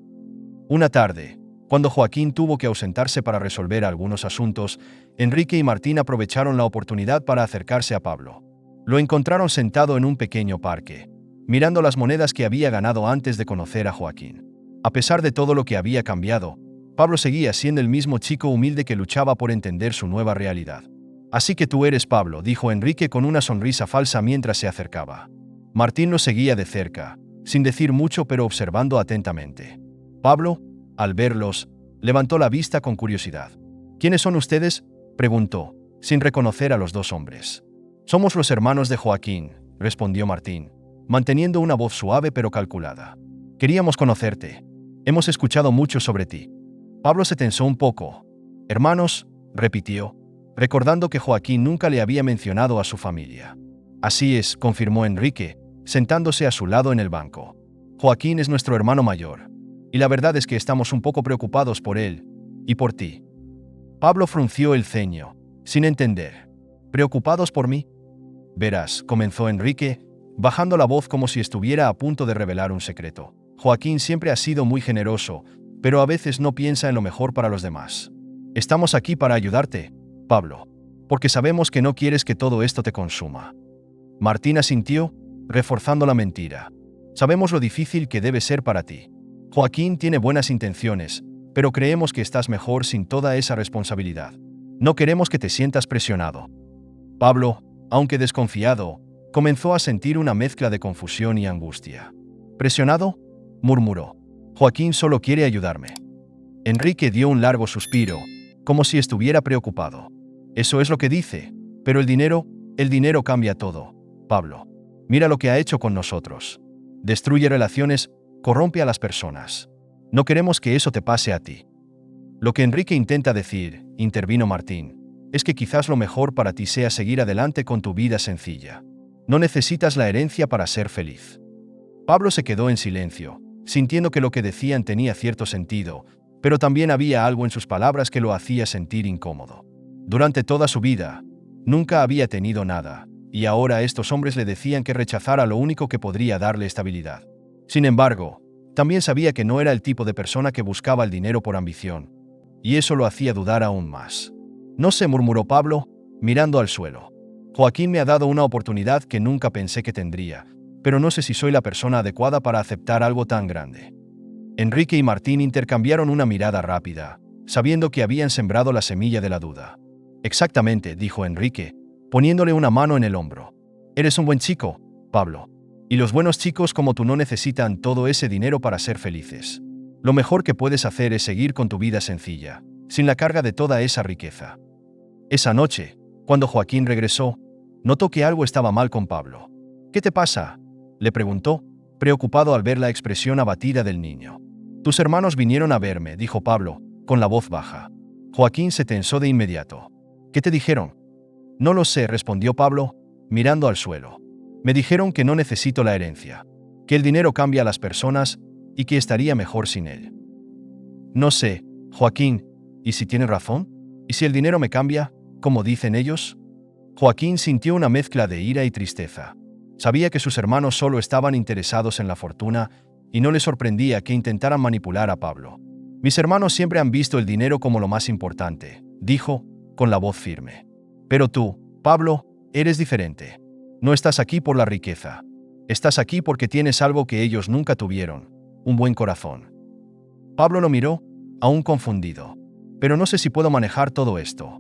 S1: Una tarde, cuando Joaquín tuvo que ausentarse para resolver algunos asuntos, Enrique y Martín aprovecharon la oportunidad para acercarse a Pablo. Lo encontraron sentado en un pequeño parque, mirando las monedas que había ganado antes de conocer a Joaquín. A pesar de todo lo que había cambiado, Pablo seguía siendo el mismo chico humilde que luchaba por entender su nueva realidad. Así que tú eres Pablo, dijo Enrique con una sonrisa falsa mientras se acercaba. Martín lo seguía de cerca, sin decir mucho pero observando atentamente. Pablo, al verlos, levantó la vista con curiosidad. ¿Quiénes son ustedes?, preguntó, sin reconocer a los dos hombres. Somos los hermanos de Joaquín, respondió Martín, manteniendo una voz suave pero calculada. Queríamos conocerte. Hemos escuchado mucho sobre ti. Pablo se tensó un poco. Hermanos, repitió, recordando que Joaquín nunca le había mencionado a su familia. Así es, confirmó Enrique, sentándose a su lado en el banco. Joaquín es nuestro hermano mayor. Y la verdad es que estamos un poco preocupados por él y por ti. Pablo frunció el ceño, sin entender. ¿Preocupados por mí? Verás, comenzó Enrique, bajando la voz como si estuviera a punto de revelar un secreto. Joaquín siempre ha sido muy generoso, pero a veces no piensa en lo mejor para los demás. Estamos aquí para ayudarte, Pablo, porque sabemos que no quieres que todo esto te consuma. Martín asintió, reforzando la mentira. Sabemos lo difícil que debe ser para ti. Joaquín tiene buenas intenciones, pero creemos que estás mejor sin toda esa responsabilidad. No queremos que te sientas presionado. Pablo, aunque desconfiado, comenzó a sentir una mezcla de confusión y angustia. ¿Presionado?, murmuró. Joaquín solo quiere ayudarme. Enrique dio un largo suspiro, como si estuviera preocupado. Eso es lo que dice, pero el dinero cambia todo, Pablo. Mira lo que ha hecho con nosotros. Destruye relaciones, corrompe a las personas. No queremos que eso te pase a ti. Lo que Enrique intenta decir, intervino Martín, es que quizás lo mejor para ti sea seguir adelante con tu vida sencilla. No necesitas la herencia para ser feliz. Pablo se quedó en silencio, sintiendo que lo que decían tenía cierto sentido, pero también había algo en sus palabras que lo hacía sentir incómodo. Durante toda su vida, nunca había tenido nada, y ahora estos hombres le decían que rechazara lo único que podría darle estabilidad. Sin embargo, también sabía que no era el tipo de persona que buscaba el dinero por ambición, y eso lo hacía dudar aún más. No sé, murmuró Pablo, mirando al suelo. Joaquín me ha dado una oportunidad que nunca pensé que tendría, pero no sé si soy la persona adecuada para aceptar algo tan grande. Enrique y Martín intercambiaron una mirada rápida, sabiendo que habían sembrado la semilla de la duda. Exactamente, dijo Enrique, poniéndole una mano en el hombro. Eres un buen chico, Pablo. Y los buenos chicos como tú no necesitan todo ese dinero para ser felices. Lo mejor que puedes hacer es seguir con tu vida sencilla, sin la carga de toda esa riqueza. Esa noche, cuando Joaquín regresó, notó que algo estaba mal con Pablo. ¿Qué te pasa?, le preguntó, preocupado al ver la expresión abatida del niño. Tus hermanos vinieron a verme, dijo Pablo, con la voz baja. Joaquín se tensó de inmediato. ¿Qué te dijeron? No lo sé, respondió Pablo, mirando al suelo. Me dijeron que no necesito la herencia, que el dinero cambia a las personas y que estaría mejor sin él. No sé, Joaquín, ¿y si tienen razón? ¿Y si el dinero me cambia, como dicen ellos? Joaquín sintió una mezcla de ira y tristeza. Sabía que sus hermanos solo estaban interesados en la fortuna y no le sorprendía que intentaran manipular a Pablo. Mis hermanos siempre han visto el dinero como lo más importante, dijo, con la voz firme. Pero tú, Pablo, eres diferente. No estás aquí por la riqueza. Estás aquí porque tienes algo que ellos nunca tuvieron, un buen corazón. Pablo lo miró, aún confundido. Pero no sé si puedo manejar todo esto.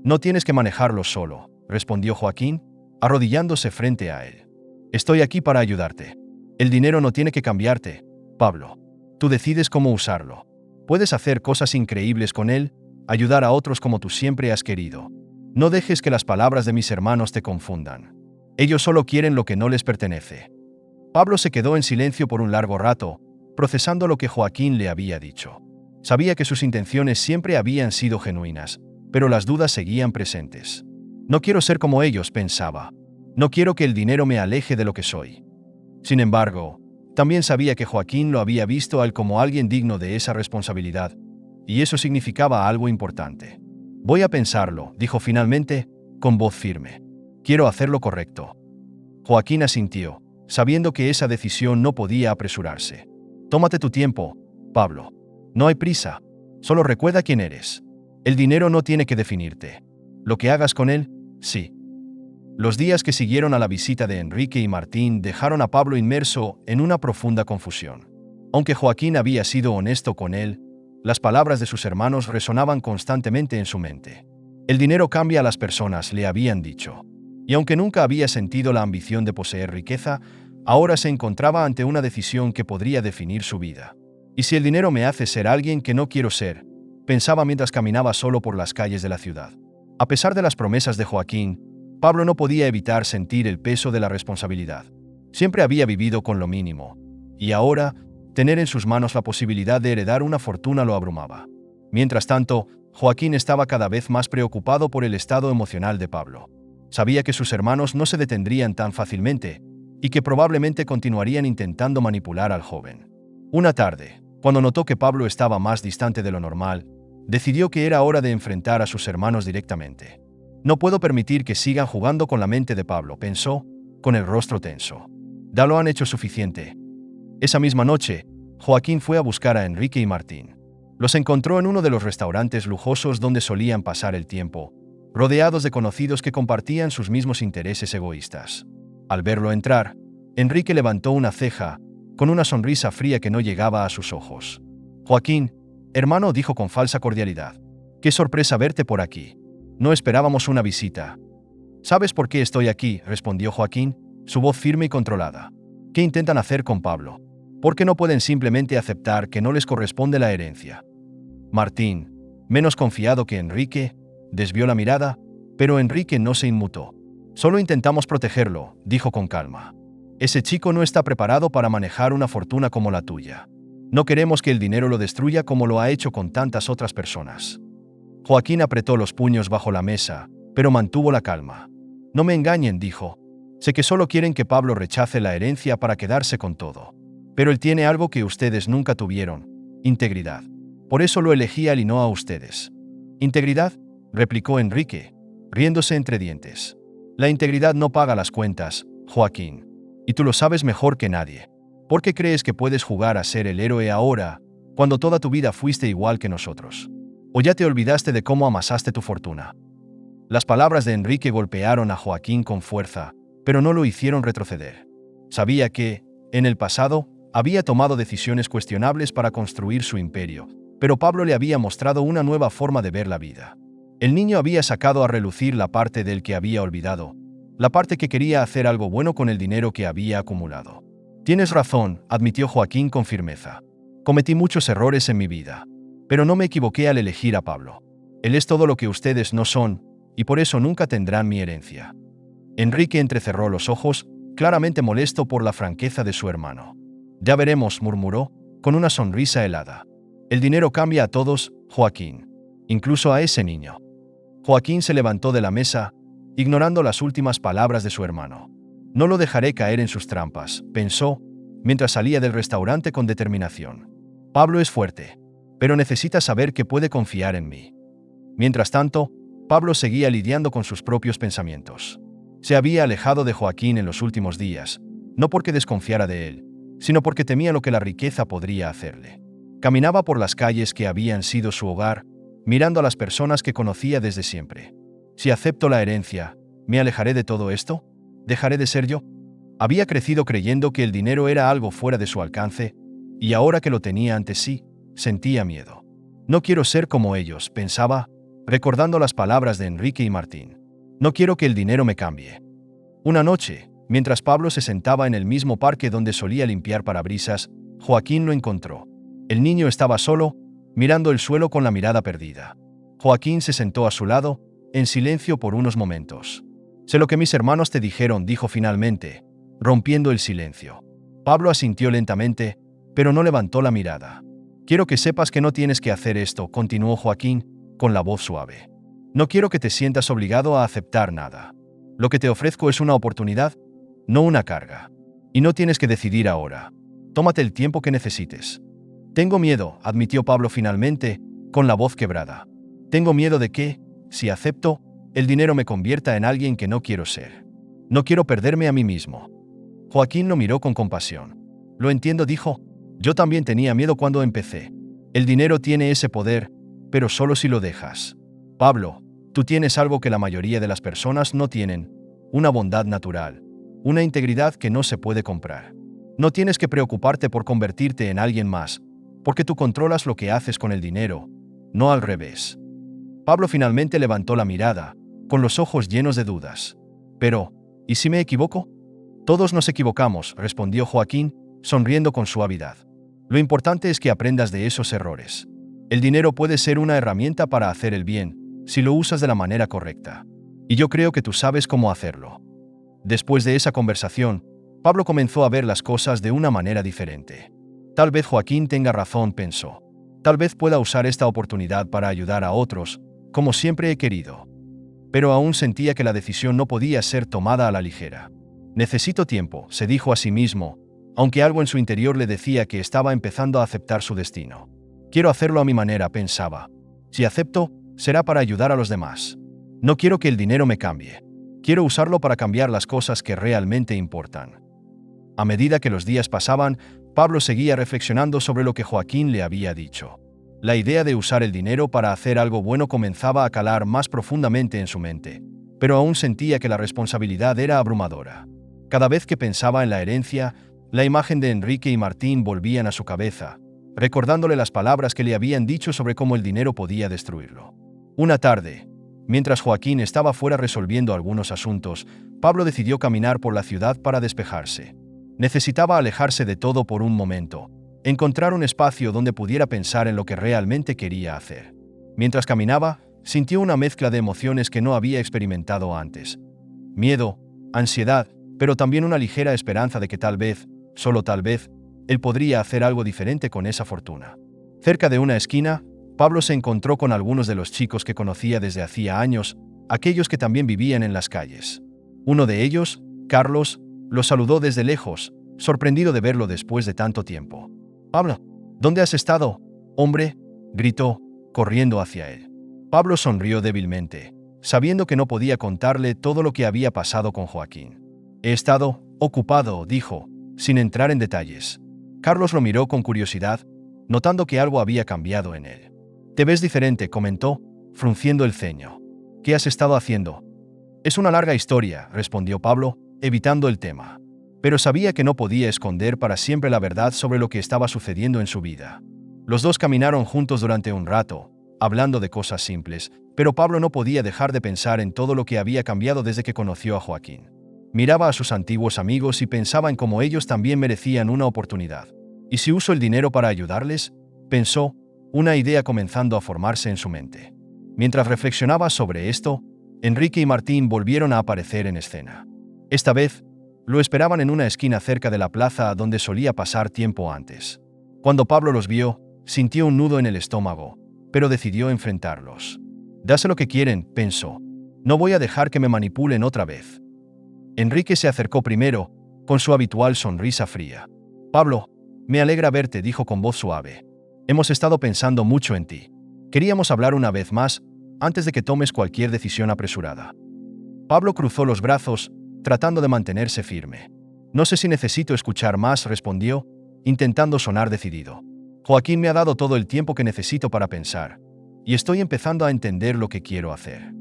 S1: No tienes que manejarlo solo, respondió Joaquín, arrodillándose frente a él. Estoy aquí para ayudarte. El dinero no tiene que cambiarte, Pablo. Tú decides cómo usarlo. Puedes hacer cosas increíbles con él, ayudar a otros como tú siempre has querido. No dejes que las palabras de mis hermanos te confundan. Ellos solo quieren lo que no les pertenece. Pablo se quedó en silencio por un largo rato, procesando lo que Joaquín le había dicho. Sabía que sus intenciones siempre habían sido genuinas, pero las dudas seguían presentes. No quiero ser como ellos, pensaba. No quiero que el dinero me aleje de lo que soy. Sin embargo, también sabía que Joaquín lo había visto a él como alguien digno de esa responsabilidad, y eso significaba algo importante. Voy a pensarlo, dijo finalmente, con voz firme. Quiero hacer lo correcto. Joaquín asintió, sabiendo que esa decisión no podía apresurarse. Tómate tu tiempo, Pablo. No hay prisa. Solo recuerda quién eres. El dinero no tiene que definirte. Lo que hagas con él, sí. Los días que siguieron a la visita de Enrique y Martín dejaron a Pablo inmerso en una profunda confusión. Aunque Joaquín había sido honesto con él, las palabras de sus hermanos resonaban constantemente en su mente. El dinero cambia a las personas, le habían dicho. Y aunque nunca había sentido la ambición de poseer riqueza, ahora se encontraba ante una decisión que podría definir su vida. ¿Y si el dinero me hace ser alguien que no quiero ser?, pensaba mientras caminaba solo por las calles de la ciudad. A pesar de las promesas de Joaquín, Pablo no podía evitar sentir el peso de la responsabilidad. Siempre había vivido con lo mínimo, y ahora, tener en sus manos la posibilidad de heredar una fortuna lo abrumaba. Mientras tanto, Joaquín estaba cada vez más preocupado por el estado emocional de Pablo. Sabía que sus hermanos no se detendrían tan fácilmente, y que probablemente continuarían intentando manipular al joven. Una tarde, cuando notó que Pablo estaba más distante de lo normal, decidió que era hora de enfrentar a sus hermanos directamente. No puedo permitir que sigan jugando con la mente de Pablo, pensó, con el rostro tenso. Ya lo han hecho suficiente. Esa misma noche, Joaquín fue a buscar a Enrique y Martín. Los encontró en uno de los restaurantes lujosos donde solían pasar el tiempo, rodeados de conocidos que compartían sus mismos intereses egoístas. Al verlo entrar, Enrique levantó una ceja con una sonrisa fría que no llegaba a sus ojos. Joaquín, hermano, dijo con falsa cordialidad. Qué sorpresa verte por aquí. No esperábamos una visita. ¿Sabes por qué estoy aquí?, respondió Joaquín, su voz firme y controlada. ¿Qué intentan hacer con Pablo? ¿Por qué no pueden simplemente aceptar que no les corresponde la herencia? Martín, menos confiado que Enrique, desvió la mirada, pero Enrique no se inmutó. Solo intentamos protegerlo, dijo con calma. Ese chico no está preparado para manejar una fortuna como la tuya. No queremos que el dinero lo destruya como lo ha hecho con tantas otras personas. Joaquín apretó los puños bajo la mesa, pero mantuvo la calma. No me engañen, dijo. Sé que solo quieren que Pablo rechace la herencia para quedarse con todo. Pero él tiene algo que ustedes nunca tuvieron: integridad. Por eso lo elegí a él y no a ustedes. ¿Integridad?, replicó Enrique, riéndose entre dientes. La integridad no paga las cuentas, Joaquín. Y tú lo sabes mejor que nadie. ¿Por qué crees que puedes jugar a ser el héroe ahora, cuando toda tu vida fuiste igual que nosotros? ¿O ya te olvidaste de cómo amasaste tu fortuna? Las palabras de Enrique golpearon a Joaquín con fuerza, pero no lo hicieron retroceder. Sabía que, en el pasado, había tomado decisiones cuestionables para construir su imperio, pero Pablo le había mostrado una nueva forma de ver la vida. El niño había sacado a relucir la parte del que había olvidado, la parte que quería hacer algo bueno con el dinero que había acumulado. Tienes razón, admitió Joaquín con firmeza. Cometí muchos errores en mi vida, pero no me equivoqué al elegir a Pablo. Él es todo lo que ustedes no son, y por eso nunca tendrán mi herencia. Enrique entrecerró los ojos, claramente molesto por la franqueza de su hermano. Ya veremos, murmuró, con una sonrisa helada. El dinero cambia a todos, Joaquín, incluso a ese niño. Joaquín se levantó de la mesa, ignorando las últimas palabras de su hermano. No lo dejaré caer en sus trampas, pensó, mientras salía del restaurante con determinación. Pablo es fuerte, pero necesita saber que puede confiar en mí. Mientras tanto, Pablo seguía lidiando con sus propios pensamientos. Se había alejado de Joaquín en los últimos días, no porque desconfiara de él, sino porque temía lo que la riqueza podría hacerle. Caminaba por las calles que habían sido su hogar, mirando a las personas que conocía desde siempre. Si acepto la herencia, ¿me alejaré de todo esto? ¿Dejaré de ser yo? Había crecido creyendo que el dinero era algo fuera de su alcance, y ahora que lo tenía ante sí, sentía miedo. No quiero ser como ellos, pensaba, recordando las palabras de Enrique y Martín. No quiero que el dinero me cambie. Una noche, mientras Pablo se sentaba en el mismo parque donde solía limpiar parabrisas, Joaquín lo encontró. El niño estaba solo, mirando el suelo con la mirada perdida. Joaquín se sentó a su lado, en silencio por unos momentos. Sé lo que mis hermanos te dijeron, dijo finalmente, rompiendo el silencio. Pablo asintió lentamente, pero no levantó la mirada. Quiero que sepas que no tienes que hacer esto, continuó Joaquín, con la voz suave. No quiero que te sientas obligado a aceptar nada. Lo que te ofrezco es una oportunidad, no una carga. Y no tienes que decidir ahora. Tómate el tiempo que necesites. Tengo miedo, admitió Pablo finalmente, con la voz quebrada. Tengo miedo de que, si acepto, el dinero me convierta en alguien que no quiero ser. No quiero perderme a mí mismo. Joaquín lo miró con compasión. Lo entiendo, dijo. Yo también tenía miedo cuando empecé. El dinero tiene ese poder, pero solo si lo dejas. Pablo, tú tienes algo que la mayoría de las personas no tienen: una bondad natural, una integridad que no se puede comprar. No tienes que preocuparte por convertirte en alguien más, porque tú controlas lo que haces con el dinero, no al revés. Pablo finalmente levantó la mirada, con los ojos llenos de dudas. Pero, ¿y si me equivoco? Todos nos equivocamos, respondió Joaquín, sonriendo con suavidad. Lo importante es que aprendas de esos errores. El dinero puede ser una herramienta para hacer el bien, si lo usas de la manera correcta. Y yo creo que tú sabes cómo hacerlo. Después de esa conversación, Pablo comenzó a ver las cosas de una manera diferente. Tal vez Joaquín tenga razón, pensó. Tal vez pueda usar esta oportunidad para ayudar a otros, como siempre he querido. Pero aún sentía que la decisión no podía ser tomada a la ligera. Necesito tiempo, se dijo a sí mismo, aunque algo en su interior le decía que estaba empezando a aceptar su destino. Quiero hacerlo a mi manera, pensaba. Si acepto, será para ayudar a los demás. No quiero que el dinero me cambie. Quiero usarlo para cambiar las cosas que realmente importan. A medida que los días pasaban, Pablo seguía reflexionando sobre lo que Joaquín le había dicho. La idea de usar el dinero para hacer algo bueno comenzaba a calar más profundamente en su mente, pero aún sentía que la responsabilidad era abrumadora. Cada vez que pensaba en la herencia, La imagen de Enrique y Martín volvían a su cabeza, recordándole las palabras que le habían dicho sobre cómo el dinero podía destruirlo. Una tarde, mientras Joaquín estaba fuera resolviendo algunos asuntos, Pablo decidió caminar por la ciudad para despejarse. Necesitaba alejarse de todo por un momento, encontrar un espacio donde pudiera pensar en lo que realmente quería hacer. Mientras caminaba, sintió una mezcla de emociones que no había experimentado antes. Miedo, ansiedad, pero también una ligera esperanza de que tal vez, solo tal vez, él podría hacer algo diferente con esa fortuna. Cerca de una esquina, Pablo se encontró con algunos de los chicos que conocía desde hacía años, aquellos que también vivían en las calles. Uno de ellos, Carlos, lo saludó desde lejos, sorprendido de verlo después de tanto tiempo. «Pablo, ¿dónde has estado, hombre?», gritó, corriendo hacia él. Pablo sonrió débilmente, sabiendo que no podía contarle todo lo que había pasado con Joaquín. «He estado ocupado», dijo, sin entrar en detalles. Carlos lo miró con curiosidad, notando que algo había cambiado en él. «Te ves diferente», comentó, frunciendo el ceño. «¿Qué has estado haciendo?». «Es una larga historia», respondió Pablo, evitando el tema. Pero sabía que no podía esconder para siempre la verdad sobre lo que estaba sucediendo en su vida. Los dos caminaron juntos durante un rato, hablando de cosas simples, pero Pablo no podía dejar de pensar en todo lo que había cambiado desde que conoció a Joaquín. Miraba a sus antiguos amigos y pensaba en cómo ellos también merecían una oportunidad. ¿Y si uso el dinero para ayudarles?, pensó, una idea comenzando a formarse en su mente. Mientras reflexionaba sobre esto, Enrique y Martín volvieron a aparecer en escena. Esta vez, lo esperaban en una esquina cerca de la plaza donde solía pasar tiempo antes. Cuando Pablo los vio, sintió un nudo en el estómago, pero decidió enfrentarlos. «Dase lo que quieren», pensó. «No voy a dejar que me manipulen otra vez». Enrique se acercó primero, con su habitual sonrisa fría. «Pablo, me alegra verte», dijo con voz suave. «Hemos estado pensando mucho en ti. Queríamos hablar una vez más, antes de que tomes cualquier decisión apresurada». Pablo cruzó los brazos, tratando de mantenerse firme. «No sé si necesito escuchar más», respondió, intentando sonar decidido. «Joaquín me ha dado todo el tiempo que necesito para pensar, y estoy empezando a entender lo que quiero hacer».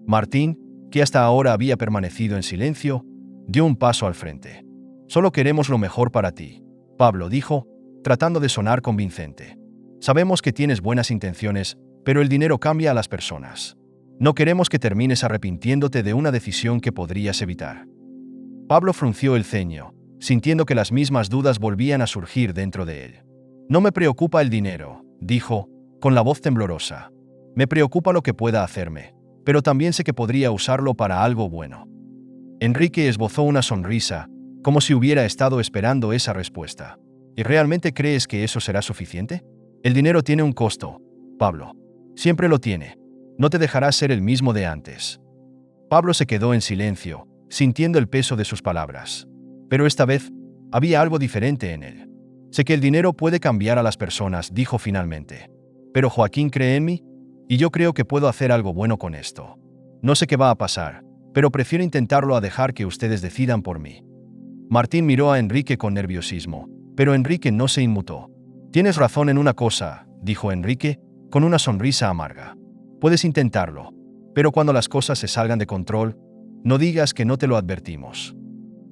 S1: Martín, que hasta ahora había permanecido en silencio, dio un paso al frente. «Solo queremos lo mejor para ti», Pablo dijo, tratando de sonar convincente. «Sabemos que tienes buenas intenciones, pero el dinero cambia a las personas. No queremos que termines arrepintiéndote de una decisión que podrías evitar». Pablo frunció el ceño, sintiendo que las mismas dudas volvían a surgir dentro de él. «No me preocupa el dinero», dijo, con la voz temblorosa. «Me preocupa lo que pueda hacerme, pero también sé que podría usarlo para algo bueno». Enrique esbozó una sonrisa, como si hubiera estado esperando esa respuesta. «¿Y realmente crees que eso será suficiente? El dinero tiene un costo, Pablo. Siempre lo tiene. No te dejarás ser el mismo de antes». Pablo se quedó en silencio, sintiendo el peso de sus palabras. Pero esta vez, había algo diferente en él. «Sé que el dinero puede cambiar a las personas», dijo finalmente. «Pero Joaquín cree en mí, y yo creo que puedo hacer algo bueno con esto. No sé qué va a pasar, pero prefiero intentarlo a dejar que ustedes decidan por mí». Martín miró a Enrique con nerviosismo, pero Enrique no se inmutó. «Tienes razón en una cosa», dijo Enrique, con una sonrisa amarga. «Puedes intentarlo, pero cuando las cosas se salgan de control, no digas que no te lo advertimos».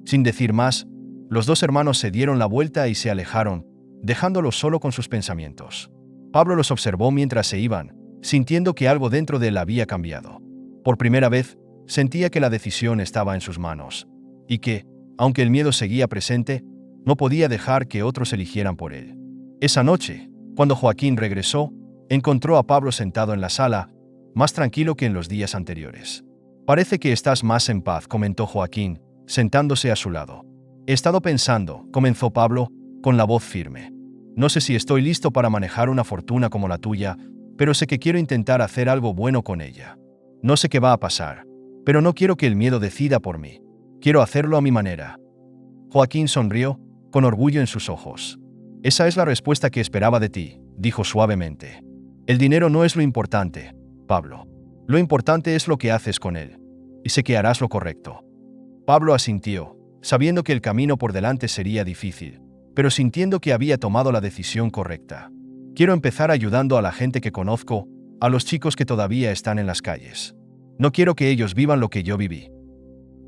S1: Sin decir más, los dos hermanos se dieron la vuelta y se alejaron, dejándolo solo con sus pensamientos. Pablo los observó mientras se iban, sintiendo que algo dentro de él había cambiado. Por primera vez, sentía que la decisión estaba en sus manos, y que, aunque el miedo seguía presente, no podía dejar que otros eligieran por él. Esa noche, cuando Joaquín regresó, encontró a Pablo sentado en la sala, más tranquilo que en los días anteriores. «Parece que estás más en paz», comentó Joaquín, sentándose a su lado. «He estado pensando», comenzó Pablo, con la voz firme. «No sé si estoy listo para manejar una fortuna como la tuya, pero sé que quiero intentar hacer algo bueno con ella. No sé qué va a pasar, pero no quiero que el miedo decida por mí. Quiero hacerlo a mi manera». Joaquín sonrió, con orgullo en sus ojos. «Esa es la respuesta que esperaba de ti», dijo suavemente. «El dinero no es lo importante, Pablo. Lo importante es lo que haces con él. Y sé que harás lo correcto». Pablo asintió, sabiendo que el camino por delante sería difícil, pero sintiendo que había tomado la decisión correcta. «Quiero empezar ayudando a la gente que conozco, a los chicos que todavía están en las calles. No quiero que ellos vivan lo que yo viví».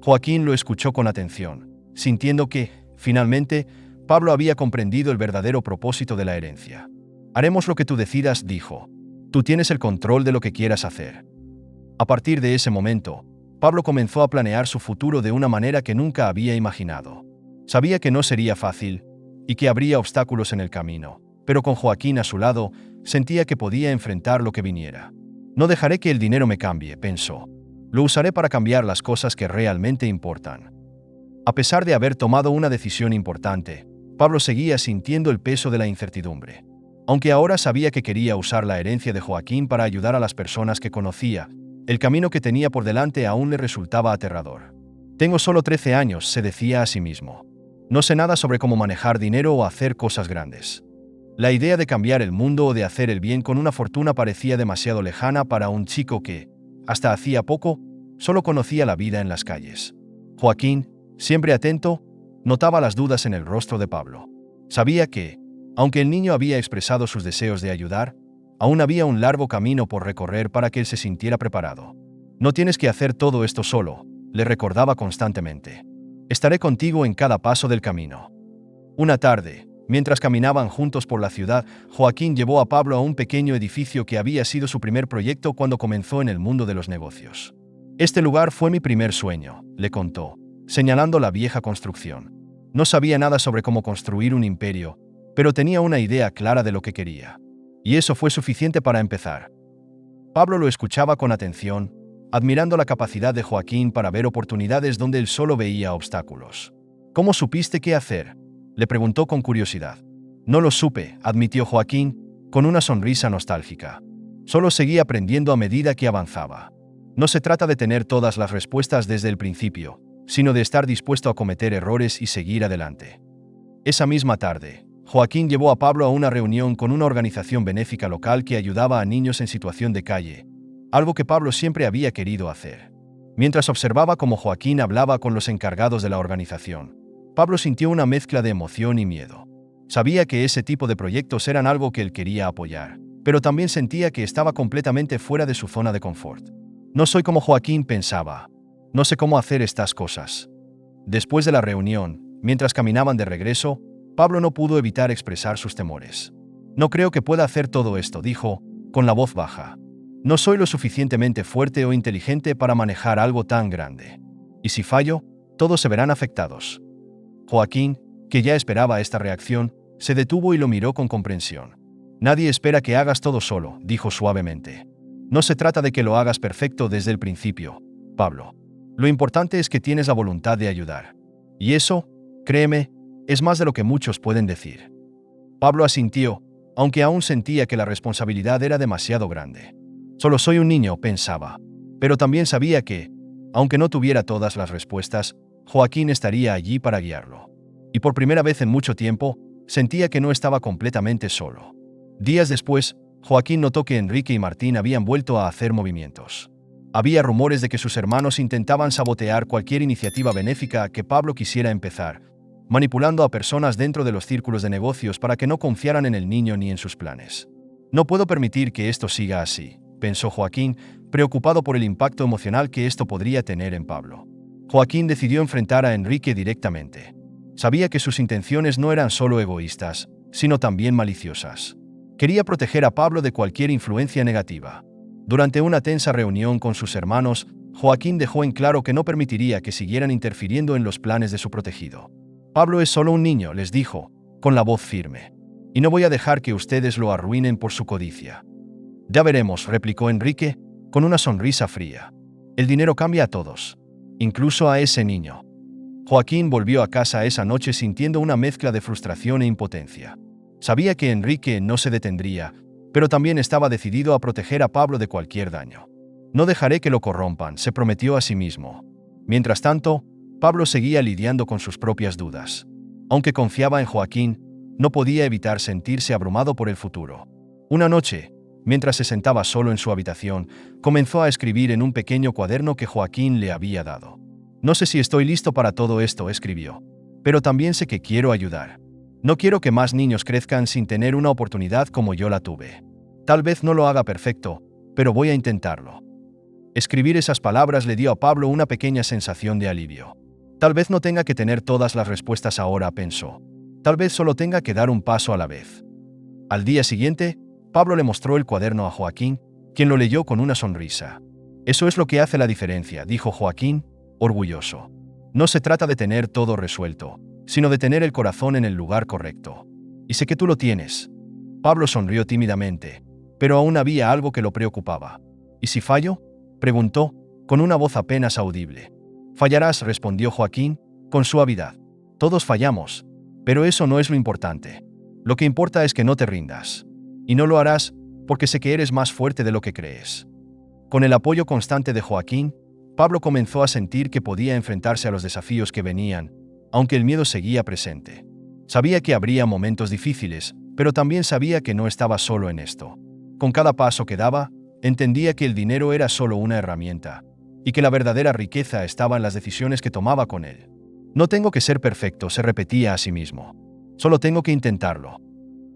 S1: Joaquín lo escuchó con atención, sintiendo que, Finalmente, Pablo había comprendido el verdadero propósito de la herencia. Haremos lo que tú decidas, dijo. Tú tienes el control de lo que quieras hacer. A partir de ese momento, Pablo comenzó a planear su futuro de una manera que nunca había imaginado. Sabía que no sería fácil y que habría obstáculos en el camino, pero con Joaquín a su lado, sentía que podía enfrentar lo que viniera. No dejaré que el dinero me cambie, pensó. Lo usaré para cambiar las cosas que realmente importan. A pesar de haber tomado una decisión importante, Pablo seguía sintiendo el peso de la incertidumbre. Aunque ahora sabía que quería usar la herencia de Joaquín para ayudar a las personas que conocía, el camino que tenía por delante aún le resultaba aterrador. Tengo solo 13 años, se decía a sí mismo. No sé nada sobre cómo manejar dinero o hacer cosas grandes. La idea de cambiar el mundo o de hacer el bien con una fortuna parecía demasiado lejana para un chico que, hasta hacía poco, solo conocía la vida en las calles. Joaquín, siempre atento, notaba las dudas en el rostro de Pablo. Sabía que, aunque el niño había expresado sus deseos de ayudar, aún había un largo camino por recorrer para que él se sintiera preparado. No tienes que hacer todo esto solo, le recordaba constantemente. Estaré contigo en cada paso del camino. Una tarde, mientras caminaban juntos por la ciudad, Joaquín llevó a Pablo a un pequeño edificio que había sido su primer proyecto cuando comenzó en el mundo de los negocios. Este lugar fue mi primer sueño, le contó, señalando la vieja construcción. No sabía nada sobre cómo construir un imperio, pero tenía una idea clara de lo que quería. Y eso fue suficiente para empezar. Pablo lo escuchaba con atención, admirando la capacidad de Joaquín para ver oportunidades donde él solo veía obstáculos. ¿Cómo supiste qué hacer?, le preguntó con curiosidad. No lo supe, admitió Joaquín, con una sonrisa nostálgica. Solo seguí aprendiendo a medida que avanzaba. No se trata de tener todas las respuestas desde el principio, sino de estar dispuesto a cometer errores y seguir adelante. Esa misma tarde, Joaquín llevó a Pablo a una reunión con una organización benéfica local que ayudaba a niños en situación de calle, algo que Pablo siempre había querido hacer. Mientras observaba cómo Joaquín hablaba con los encargados de la organización, Pablo sintió una mezcla de emoción y miedo. Sabía que ese tipo de proyectos eran algo que él quería apoyar, pero también sentía que estaba completamente fuera de su zona de confort. No soy como Joaquín, pensaba. No sé cómo hacer estas cosas. Después de la reunión, mientras caminaban de regreso, Pablo no pudo evitar expresar sus temores. No creo que pueda hacer todo esto, dijo, con la voz baja. No soy lo suficientemente fuerte o inteligente para manejar algo tan grande. Y si fallo, todos se verán afectados. Joaquín, que ya esperaba esta reacción, se detuvo y lo miró con comprensión. Nadie espera que hagas todo solo, dijo suavemente. No se trata de que lo hagas perfecto desde el principio, Pablo. Lo importante es que tienes la voluntad de ayudar. Y eso, créeme, es más de lo que muchos pueden decir. Pablo asintió, aunque aún sentía que la responsabilidad era demasiado grande. Solo soy un niño, pensaba. Pero también sabía que, aunque no tuviera todas las respuestas, Joaquín estaría allí para guiarlo. Y por primera vez en mucho tiempo, sentía que no estaba completamente solo. Días después, Joaquín notó que Enrique y Martín habían vuelto a hacer movimientos. Había rumores de que sus hermanos intentaban sabotear cualquier iniciativa benéfica que Pablo quisiera empezar, manipulando a personas dentro de los círculos de negocios para que no confiaran en el niño ni en sus planes. No puedo permitir que esto siga así, pensó Joaquín, preocupado por el impacto emocional que esto podría tener en Pablo. Joaquín decidió enfrentar a Enrique directamente. Sabía que sus intenciones no eran solo egoístas, sino también maliciosas. Quería proteger a Pablo de cualquier influencia negativa. Durante una tensa reunión con sus hermanos, Joaquín dejó en claro que no permitiría que siguieran interfiriendo en los planes de su protegido. Pablo es solo un niño, les dijo, con la voz firme. Y no voy a dejar que ustedes lo arruinen por su codicia. Ya veremos, replicó Enrique, con una sonrisa fría. El dinero cambia a todos, incluso a ese niño. Joaquín volvió a casa esa noche sintiendo una mezcla de frustración e impotencia. Sabía que Enrique no se detendría, pero también estaba decidido a proteger a Pablo de cualquier daño. No dejaré que lo corrompan, se prometió a sí mismo. Mientras tanto, Pablo seguía lidiando con sus propias dudas. Aunque confiaba en Joaquín, no podía evitar sentirse abrumado por el futuro. Una noche, mientras se sentaba solo en su habitación, comenzó a escribir en un pequeño cuaderno que Joaquín le había dado. No sé si estoy listo para todo esto, escribió. Pero también sé que quiero ayudar. No quiero que más niños crezcan sin tener una oportunidad como yo la tuve. Tal vez no lo haga perfecto, pero voy a intentarlo. Escribir esas palabras le dio a Pablo una pequeña sensación de alivio. Tal vez no tenga que tener todas las respuestas ahora, pensó. Tal vez solo tenga que dar un paso a la vez. Al día siguiente, Pablo le mostró el cuaderno a Joaquín, quien lo leyó con una sonrisa. Eso es lo que hace la diferencia, dijo Joaquín, orgulloso. No se trata de tener todo resuelto, sino de tener el corazón en el lugar correcto. Y sé que tú lo tienes. Pablo sonrió tímidamente, pero aún había algo que lo preocupaba. ¿Y si fallo?, preguntó, con una voz apenas audible. Fallarás, respondió Joaquín, con suavidad. Todos fallamos, pero eso no es lo importante. Lo que importa es que no te rindas. Y no lo harás, porque sé que eres más fuerte de lo que crees. Con el apoyo constante de Joaquín, Pablo comenzó a sentir que podía enfrentarse a los desafíos que venían, aunque el miedo seguía presente. Sabía que habría momentos difíciles, pero también sabía que no estaba solo en esto. Con cada paso que daba, entendía que el dinero era solo una herramienta, y que la verdadera riqueza estaba en las decisiones que tomaba con él. No tengo que ser perfecto, se repetía a sí mismo. Solo tengo que intentarlo.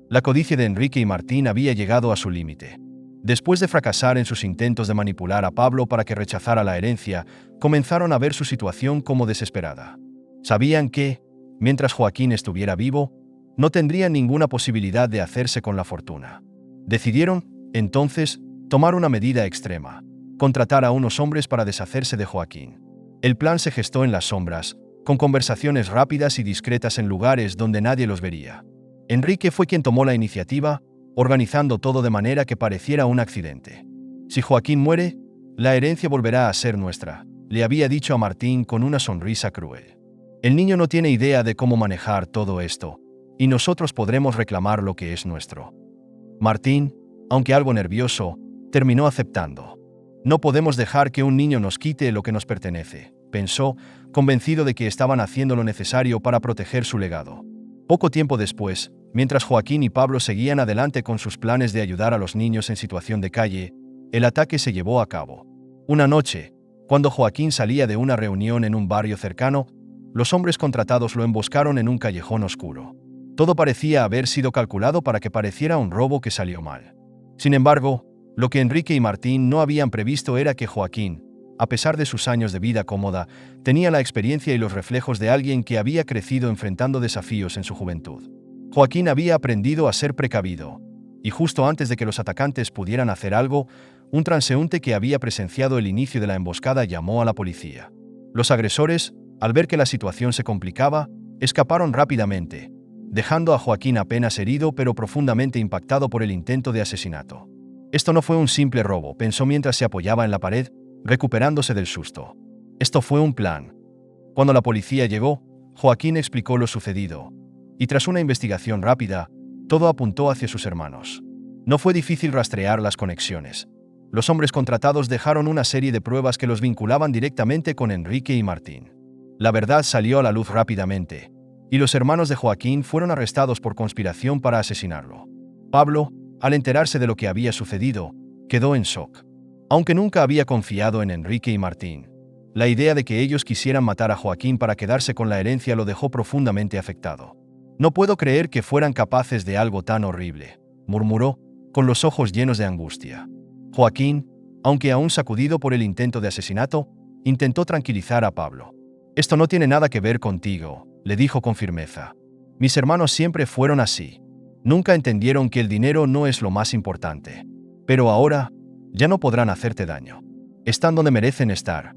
S1: La codicia de Enrique y Martín había llegado a su límite. Después de fracasar en sus intentos de manipular a Pablo para que rechazara la herencia, comenzaron a ver su situación como desesperada. Sabían que, mientras Joaquín estuviera vivo, no tendrían ninguna posibilidad de hacerse con la fortuna. Decidieron, entonces, tomar una medida extrema: contratar a unos hombres para deshacerse de Joaquín. El plan se gestó en las sombras, con conversaciones rápidas y discretas en lugares donde nadie los vería. Enrique fue quien tomó la iniciativa, organizando todo de manera que pareciera un accidente. Si Joaquín muere, la herencia volverá a ser nuestra, le había dicho a Martín con una sonrisa cruel. El niño no tiene idea de cómo manejar todo esto, y nosotros podremos reclamar lo que es nuestro. Martín, aunque algo nervioso, terminó aceptando. No podemos dejar que un niño nos quite lo que nos pertenece, pensó, convencido de que estaban haciendo lo necesario para proteger su legado. Poco tiempo después, mientras Joaquín y Pablo seguían adelante con sus planes de ayudar a los niños en situación de calle, el ataque se llevó a cabo. Una noche, cuando Joaquín salía de una reunión en un barrio cercano, los hombres contratados lo emboscaron en un callejón oscuro. Todo parecía haber sido calculado para que pareciera un robo que salió mal. Sin embargo, lo que Enrique y Martín no habían previsto era que Joaquín, a pesar de sus años de vida cómoda, tenía la experiencia y los reflejos de alguien que había crecido enfrentando desafíos en su juventud. Joaquín había aprendido a ser precavido, y justo antes de que los atacantes pudieran hacer algo, un transeúnte que había presenciado el inicio de la emboscada llamó a la policía. Los agresores, al ver que la situación se complicaba, escaparon rápidamente, dejando a Joaquín apenas herido pero profundamente impactado por el intento de asesinato. Esto no fue un simple robo, pensó mientras se apoyaba en la pared, recuperándose del susto. Esto fue un plan. Cuando la policía llegó, Joaquín explicó lo sucedido, y tras una investigación rápida, todo apuntó hacia sus hermanos. No fue difícil rastrear las conexiones. Los hombres contratados dejaron una serie de pruebas que los vinculaban directamente con Enrique y Martín. La verdad salió a la luz rápidamente, y los hermanos de Joaquín fueron arrestados por conspiración para asesinarlo. Pablo, al enterarse de lo que había sucedido, quedó en shock. Aunque nunca había confiado en Enrique y Martín, la idea de que ellos quisieran matar a Joaquín para quedarse con la herencia lo dejó profundamente afectado. «No puedo creer que fueran capaces de algo tan horrible», murmuró, con los ojos llenos de angustia. Joaquín, aunque aún sacudido por el intento de asesinato, intentó tranquilizar a Pablo. «Esto no tiene nada que ver contigo», le dijo con firmeza. «Mis hermanos siempre fueron así. Nunca entendieron que el dinero no es lo más importante. Pero ahora, ya no podrán hacerte daño. Están donde merecen estar».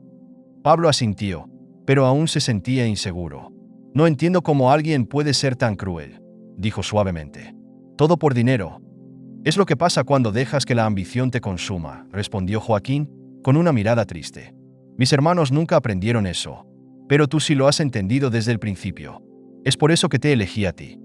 S1: Pablo asintió, pero aún se sentía inseguro. «No entiendo cómo alguien puede ser tan cruel», dijo suavemente. «Todo por dinero». «Es lo que pasa cuando dejas que la ambición te consuma», respondió Joaquín, con una mirada triste. «Mis hermanos nunca aprendieron eso, pero tú sí lo has entendido desde el principio. Es por eso que te elegí a ti».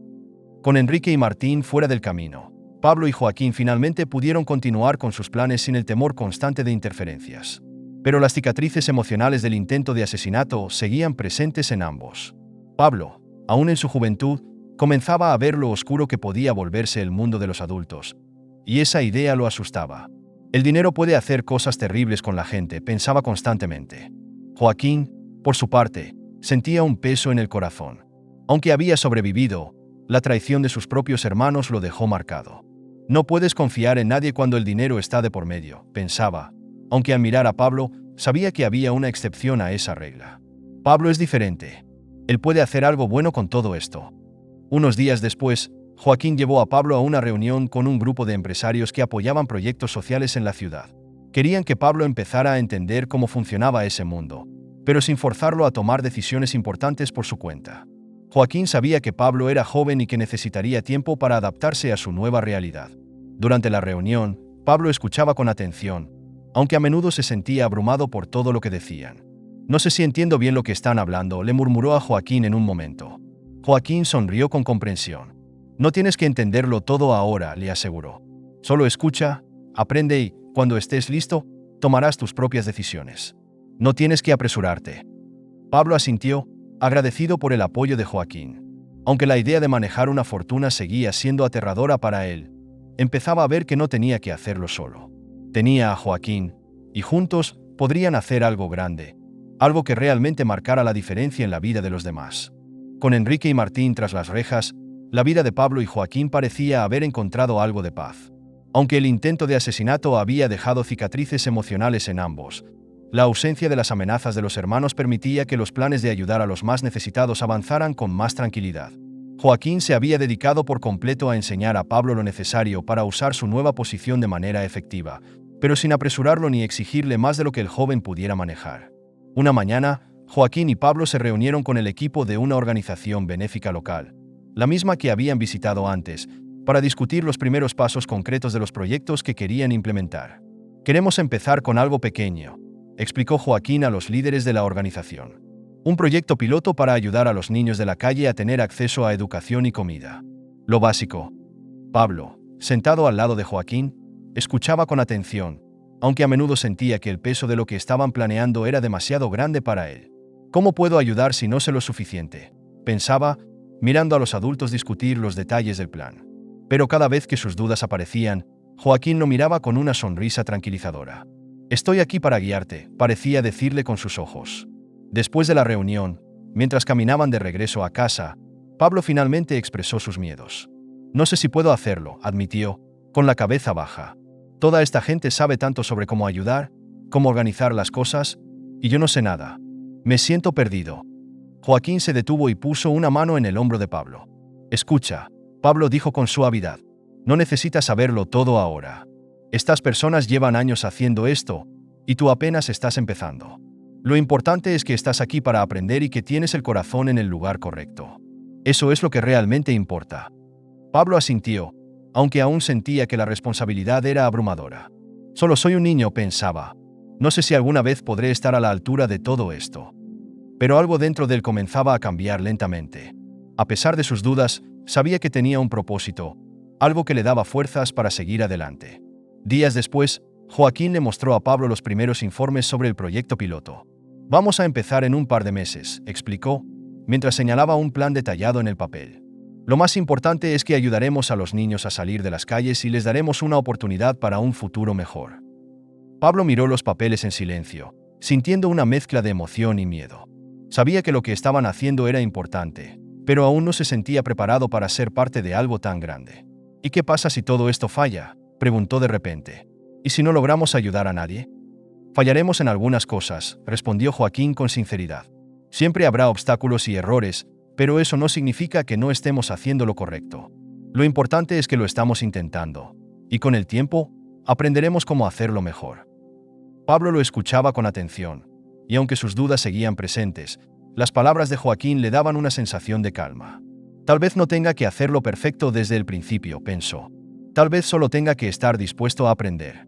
S1: Con Enrique y Martín fuera del camino, Pablo y Joaquín finalmente pudieron continuar con sus planes sin el temor constante de interferencias. Pero las cicatrices emocionales del intento de asesinato seguían presentes en ambos. Pablo, aún en su juventud, comenzaba a ver lo oscuro que podía volverse el mundo de los adultos, y esa idea lo asustaba. El dinero puede hacer cosas terribles con la gente, pensaba constantemente. Joaquín, por su parte, sentía un peso en el corazón. Aunque había sobrevivido, la traición de sus propios hermanos lo dejó marcado. No puedes confiar en nadie cuando el dinero está de por medio, pensaba, aunque al mirar a Pablo, sabía que había una excepción a esa regla. Pablo es diferente. Él puede hacer algo bueno con todo esto. Unos días después, Joaquín llevó a Pablo a una reunión con un grupo de empresarios que apoyaban proyectos sociales en la ciudad. Querían que Pablo empezara a entender cómo funcionaba ese mundo, pero sin forzarlo a tomar decisiones importantes por su cuenta. Joaquín sabía que Pablo era joven y que necesitaría tiempo para adaptarse a su nueva realidad. Durante la reunión, Pablo escuchaba con atención, aunque a menudo se sentía abrumado por todo lo que decían. «No sé si entiendo bien lo que están hablando», le murmuró a Joaquín en un momento. Joaquín sonrió con comprensión. «No tienes que entenderlo todo ahora», le aseguró. «Solo escucha, aprende y, cuando estés listo, tomarás tus propias decisiones. No tienes que apresurarte». Pablo asintió, agradecido por el apoyo de Joaquín. Aunque la idea de manejar una fortuna seguía siendo aterradora para él, empezaba a ver que no tenía que hacerlo solo. Tenía a Joaquín, y juntos podrían hacer algo grande, algo que realmente marcara la diferencia en la vida de los demás. Con Enrique y Martín tras las rejas, la vida de Pablo y Joaquín parecía haber encontrado algo de paz. Aunque el intento de asesinato había dejado cicatrices emocionales en ambos, la ausencia de las amenazas de los hermanos permitía que los planes de ayudar a los más necesitados avanzaran con más tranquilidad. Joaquín se había dedicado por completo a enseñar a Pablo lo necesario para usar su nueva posición de manera efectiva, pero sin apresurarlo ni exigirle más de lo que el joven pudiera manejar. Una mañana, Joaquín y Pablo se reunieron con el equipo de una organización benéfica local, la misma que habían visitado antes, para discutir los primeros pasos concretos de los proyectos que querían implementar. «Queremos empezar con algo pequeño», explicó Joaquín a los líderes de la organización. «Un proyecto piloto para ayudar a los niños de la calle a tener acceso a educación y comida. Lo básico». Pablo, sentado al lado de Joaquín, escuchaba con atención, aunque a menudo sentía que el peso de lo que estaban planeando era demasiado grande para él. «¿Cómo puedo ayudar si no sé lo suficiente?», pensaba, mirando a los adultos discutir los detalles del plan. Pero cada vez que sus dudas aparecían, Joaquín lo miraba con una sonrisa tranquilizadora. «Estoy aquí para guiarte», parecía decirle con sus ojos. Después de la reunión, mientras caminaban de regreso a casa, Pablo finalmente expresó sus miedos. «No sé si puedo hacerlo», admitió, con la cabeza baja. «Toda esta gente sabe tanto sobre cómo ayudar, cómo organizar las cosas, y yo no sé nada. Me siento perdido». Joaquín se detuvo y puso una mano en el hombro de Pablo. «Escucha», Pablo dijo con suavidad. «No necesitas saberlo todo ahora. Estas personas llevan años haciendo esto, y tú apenas estás empezando. Lo importante es que estás aquí para aprender y que tienes el corazón en el lugar correcto. Eso es lo que realmente importa». Pablo asintió, aunque aún sentía que la responsabilidad era abrumadora. «Solo soy un niño», pensaba. «No sé si alguna vez podré estar a la altura de todo esto». Pero algo dentro de él comenzaba a cambiar lentamente. A pesar de sus dudas, sabía que tenía un propósito, algo que le daba fuerzas para seguir adelante. Días después, Joaquín le mostró a Pablo los primeros informes sobre el proyecto piloto. «Vamos a empezar en un par de meses», explicó, mientras señalaba un plan detallado en el papel. «Lo más importante es que ayudaremos a los niños a salir de las calles y les daremos una oportunidad para un futuro mejor». Pablo miró los papeles en silencio, sintiendo una mezcla de emoción y miedo. Sabía que lo que estaban haciendo era importante, pero aún no se sentía preparado para ser parte de algo tan grande. «¿Y qué pasa si todo esto falla?», preguntó de repente. «¿Y si no logramos ayudar a nadie?». «Fallaremos en algunas cosas», respondió Joaquín con sinceridad. «Siempre habrá obstáculos y errores, pero eso no significa que no estemos haciendo lo correcto. Lo importante es que lo estamos intentando, y con el tiempo, aprenderemos cómo hacerlo mejor». Pablo lo escuchaba con atención, y aunque sus dudas seguían presentes, las palabras de Joaquín le daban una sensación de calma. «Tal vez no tenga que hacerlo perfecto desde el principio», pensó. «Tal vez solo tenga que estar dispuesto a aprender».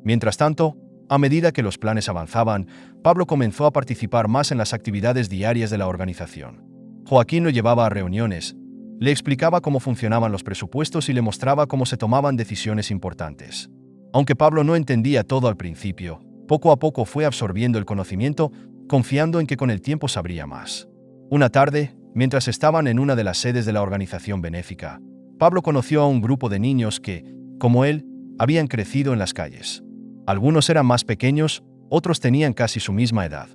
S1: Mientras tanto, a medida que los planes avanzaban, Pablo comenzó a participar más en las actividades diarias de la organización. Joaquín lo llevaba a reuniones, le explicaba cómo funcionaban los presupuestos y le mostraba cómo se tomaban decisiones importantes. Aunque Pablo no entendía todo al principio, poco a poco fue absorbiendo el conocimiento, confiando en que con el tiempo sabría más. Una tarde, mientras estaban en una de las sedes de la organización benéfica, Pablo conoció a un grupo de niños que, como él, habían crecido en las calles. Algunos eran más pequeños, otros tenían casi su misma edad.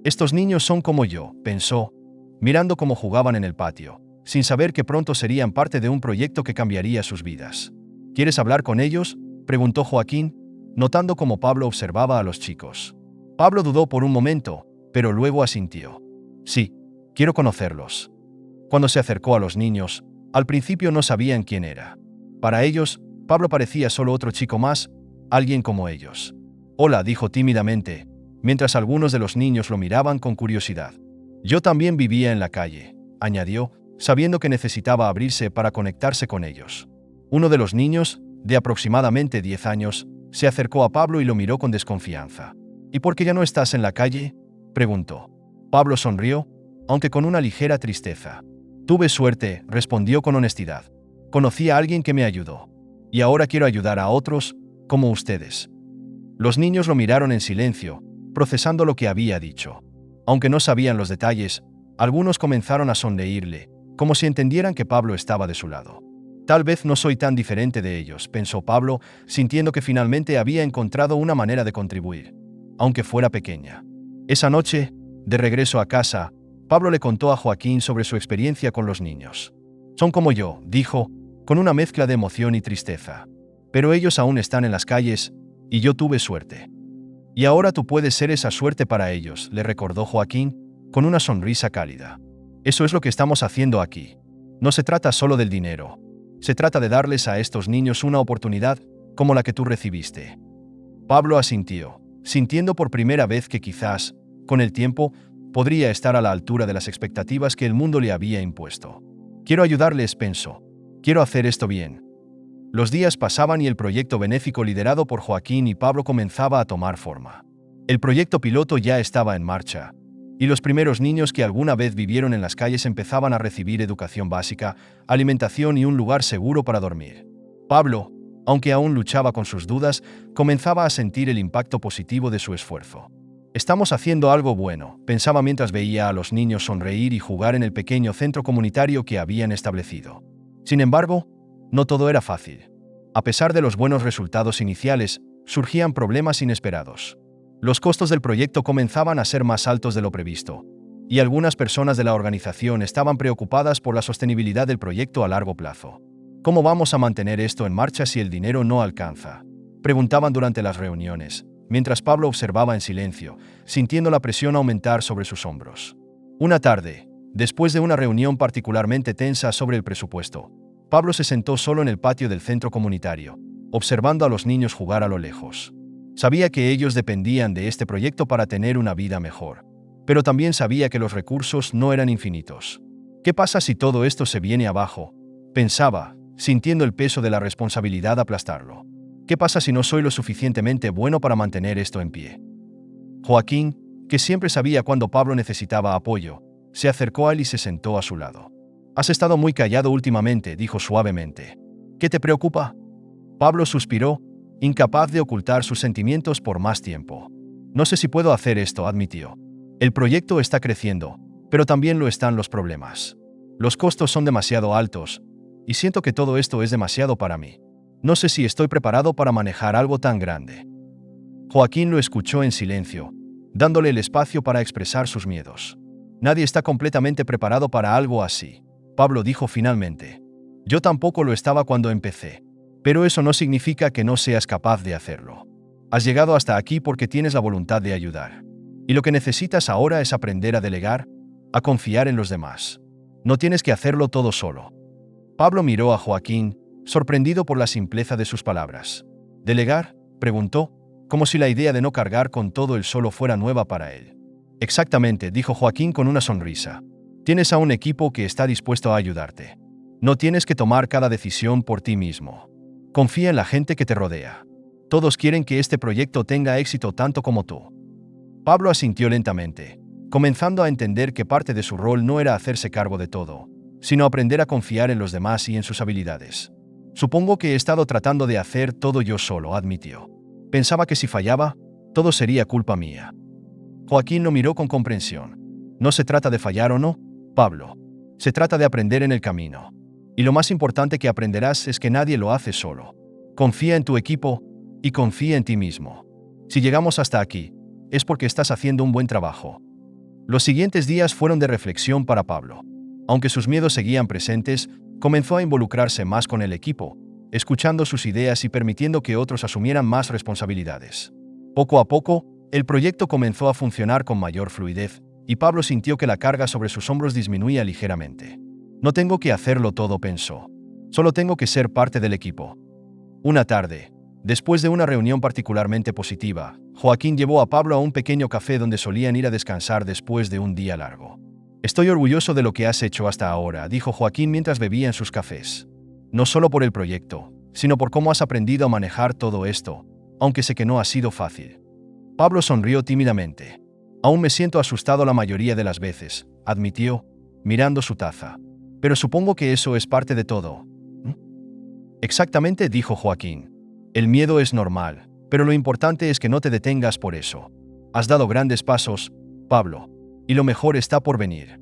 S1: «Estos niños son como yo», pensó, mirando cómo jugaban en el patio, sin saber que pronto serían parte de un proyecto que cambiaría sus vidas. «¿Quieres hablar con ellos?», preguntó Joaquín, notando cómo Pablo observaba a los chicos. Pablo dudó por un momento, pero luego asintió. Sí, quiero conocerlos. Cuando se acercó a los niños, al principio no sabían quién era. Para ellos, Pablo parecía solo otro chico más, alguien como ellos. Hola, dijo tímidamente, mientras algunos de los niños lo miraban con curiosidad. Yo también vivía en la calle, añadió, sabiendo que necesitaba abrirse para conectarse con ellos. Uno de los niños, de aproximadamente 10 años, se acercó a Pablo y lo miró con desconfianza. ¿Y por qué ya no estás en la calle?, preguntó. Pablo sonrió, aunque con una ligera tristeza. Tuve suerte, respondió con honestidad. Conocí a alguien que me ayudó. Y ahora quiero ayudar a otros, como ustedes. Los niños lo miraron en silencio, procesando lo que había dicho. Aunque no sabían los detalles, algunos comenzaron a sonreírle, como si entendieran que Pablo estaba de su lado. Tal vez no soy tan diferente de ellos, pensó Pablo, sintiendo que finalmente había encontrado una manera de contribuir, aunque fuera pequeña. Esa noche, de regreso a casa, Pablo le contó a Joaquín sobre su experiencia con los niños. Son como yo, dijo, con una mezcla de emoción y tristeza. Pero ellos aún están en las calles, y yo tuve suerte. Y ahora tú puedes ser esa suerte para ellos, le recordó Joaquín, con una sonrisa cálida. Eso es lo que estamos haciendo aquí. No se trata solo del dinero. Se trata de darles a estos niños una oportunidad como la que tú recibiste. Pablo asintió, sintiendo por primera vez que quizás, con el tiempo, podría estar a la altura de las expectativas que el mundo le había impuesto. Quiero ayudarles, pensó. Quiero hacer esto bien. Los días pasaban y el proyecto benéfico liderado por Joaquín y Pablo comenzaba a tomar forma. El proyecto piloto ya estaba en marcha, y los primeros niños que alguna vez vivieron en las calles empezaban a recibir educación básica, alimentación y un lugar seguro para dormir. Pablo, aunque aún luchaba con sus dudas, comenzaba a sentir el impacto positivo de su esfuerzo. Estamos haciendo algo bueno, pensaba mientras veía a los niños sonreír y jugar en el pequeño centro comunitario que habían establecido. Sin embargo, no todo era fácil. A pesar de los buenos resultados iniciales, surgían problemas inesperados. Los costos del proyecto comenzaban a ser más altos de lo previsto, y algunas personas de la organización estaban preocupadas por la sostenibilidad del proyecto a largo plazo. ¿Cómo vamos a mantener esto en marcha si el dinero no alcanza?, preguntaban durante las reuniones, mientras Pablo observaba en silencio, sintiendo la presión aumentar sobre sus hombros. Una tarde, después de una reunión particularmente tensa sobre el presupuesto, Pablo se sentó solo en el patio del centro comunitario, observando a los niños jugar a lo lejos. Sabía que ellos dependían de este proyecto para tener una vida mejor, pero también sabía que los recursos no eran infinitos. ¿Qué pasa si todo esto se viene abajo?, pensaba, sintiendo el peso de la responsabilidad aplastarlo. ¿Qué pasa si no soy lo suficientemente bueno para mantener esto en pie? Joaquín, que siempre sabía cuando Pablo necesitaba apoyo, se acercó a él y se sentó a su lado. «Has estado muy callado últimamente», dijo suavemente. «¿Qué te preocupa?». Pablo suspiró, incapaz de ocultar sus sentimientos por más tiempo. «No sé si puedo hacer esto», admitió. «El proyecto está creciendo, pero también lo están los problemas. Los costos son demasiado altos, y siento que todo esto es demasiado para mí. No sé si estoy preparado para manejar algo tan grande». Joaquín lo escuchó en silencio, dándole el espacio para expresar sus miedos. «Nadie está completamente preparado para algo así», Pablo dijo finalmente. «Yo tampoco lo estaba cuando empecé, pero eso no significa que no seas capaz de hacerlo. Has llegado hasta aquí porque tienes la voluntad de ayudar. Y lo que necesitas ahora es aprender a delegar, a confiar en los demás. No tienes que hacerlo todo solo». Pablo miró a Joaquín, sorprendido por la simpleza de sus palabras. «¿Delegar?», preguntó, como si la idea de no cargar con todo él solo fuera nueva para él. «Exactamente», dijo Joaquín con una sonrisa. «Tienes a un equipo que está dispuesto a ayudarte. No tienes que tomar cada decisión por ti mismo. Confía en la gente que te rodea. Todos quieren que este proyecto tenga éxito tanto como tú». Pablo asintió lentamente, comenzando a entender que parte de su rol no era hacerse cargo de todo, sino aprender a confiar en los demás y en sus habilidades. «Supongo que he estado tratando de hacer todo yo solo», admitió. «Pensaba que si fallaba, todo sería culpa mía». Joaquín lo miró con comprensión. «No se trata de fallar o no, Pablo. Se trata de aprender en el camino. Y lo más importante que aprenderás es que nadie lo hace solo. Confía en tu equipo y confía en ti mismo. Si llegamos hasta aquí, es porque estás haciendo un buen trabajo». Los siguientes días fueron de reflexión para Pablo. Aunque sus miedos seguían presentes, comenzó a involucrarse más con el equipo, escuchando sus ideas y permitiendo que otros asumieran más responsabilidades. Poco a poco, el proyecto comenzó a funcionar con mayor fluidez, y Pablo sintió que la carga sobre sus hombros disminuía ligeramente. No tengo que hacerlo todo, pensó. Solo tengo que ser parte del equipo. Una tarde, después de una reunión particularmente positiva, Joaquín llevó a Pablo a un pequeño café donde solían ir a descansar después de un día largo. Estoy orgulloso de lo que has hecho hasta ahora, dijo Joaquín mientras bebían sus cafés. No solo por el proyecto, sino por cómo has aprendido a manejar todo esto, aunque sé que no ha sido fácil. Pablo sonrió tímidamente. Aún me siento asustado la mayoría de las veces, admitió, mirando su taza. Pero supongo que eso es parte de todo. Exactamente, dijo Joaquín. El miedo es normal, pero lo importante es que no te detengas por eso. Has dado grandes pasos, Pablo, y lo mejor está por venir.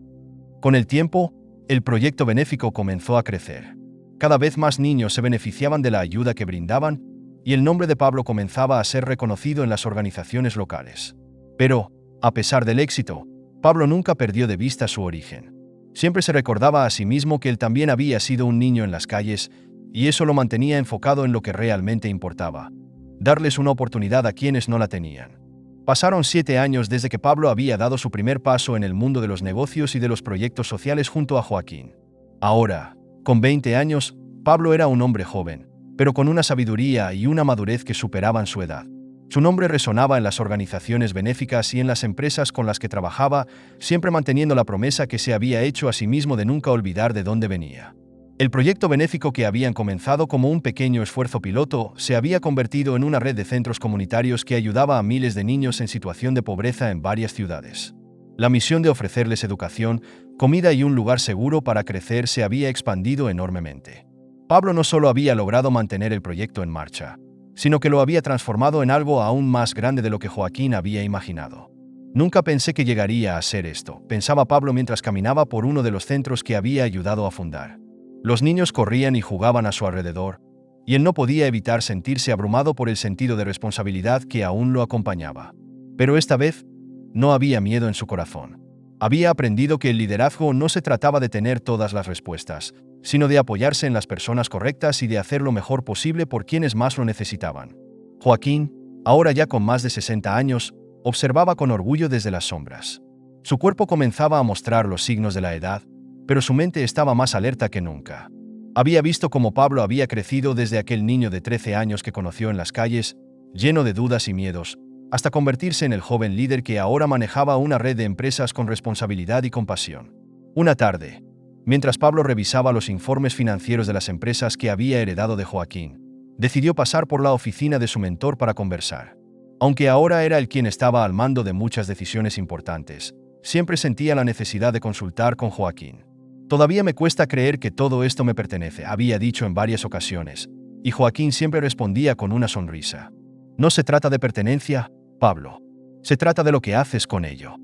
S1: Con el tiempo, el proyecto benéfico comenzó a crecer. Cada vez más niños se beneficiaban de la ayuda que brindaban, y el nombre de Pablo comenzaba a ser reconocido en las organizaciones locales. Pero, a pesar del éxito, Pablo nunca perdió de vista su origen. Siempre se recordaba a sí mismo que él también había sido un niño en las calles, y eso lo mantenía enfocado en lo que realmente importaba: darles una oportunidad a quienes no la tenían. Pasaron 7 años desde que Pablo había dado su primer paso en el mundo de los negocios y de los proyectos sociales junto a Joaquín. Ahora, con 20 años, Pablo era un hombre joven, pero con una sabiduría y una madurez que superaban su edad. Su nombre resonaba en las organizaciones benéficas y en las empresas con las que trabajaba, siempre manteniendo la promesa que se había hecho a sí mismo de nunca olvidar de dónde venía. El proyecto benéfico que habían comenzado como un pequeño esfuerzo piloto se había convertido en una red de centros comunitarios que ayudaba a miles de niños en situación de pobreza en varias ciudades. La misión de ofrecerles educación, comida y un lugar seguro para crecer se había expandido enormemente. Pablo no solo había logrado mantener el proyecto en marcha, sino que lo había transformado en algo aún más grande de lo que Joaquín había imaginado. Nunca pensé que llegaría a ser esto, pensaba Pablo mientras caminaba por uno de los centros que había ayudado a fundar. Los niños corrían y jugaban a su alrededor, y él no podía evitar sentirse abrumado por el sentido de responsabilidad que aún lo acompañaba. Pero esta vez, no había miedo en su corazón. Había aprendido que el liderazgo no se trataba de tener todas las respuestas, sino de apoyarse en las personas correctas y de hacer lo mejor posible por quienes más lo necesitaban. Joaquín, ahora ya con más de 60 años, observaba con orgullo desde las sombras. Su cuerpo comenzaba a mostrar los signos de la edad, pero su mente estaba más alerta que nunca. Había visto cómo Pablo había crecido desde aquel niño de 13 años que conoció en las calles, lleno de dudas y miedos, hasta convertirse en el joven líder que ahora manejaba una red de empresas con responsabilidad y compasión. Una tarde, mientras Pablo revisaba los informes financieros de las empresas que había heredado de Joaquín, decidió pasar por la oficina de su mentor para conversar. Aunque ahora era él quien estaba al mando de muchas decisiones importantes, siempre sentía la necesidad de consultar con Joaquín. Todavía me cuesta creer que todo esto me pertenece, había dicho en varias ocasiones, y Joaquín siempre respondía con una sonrisa. No se trata de pertenencia, Pablo. Se trata de lo que haces con ello.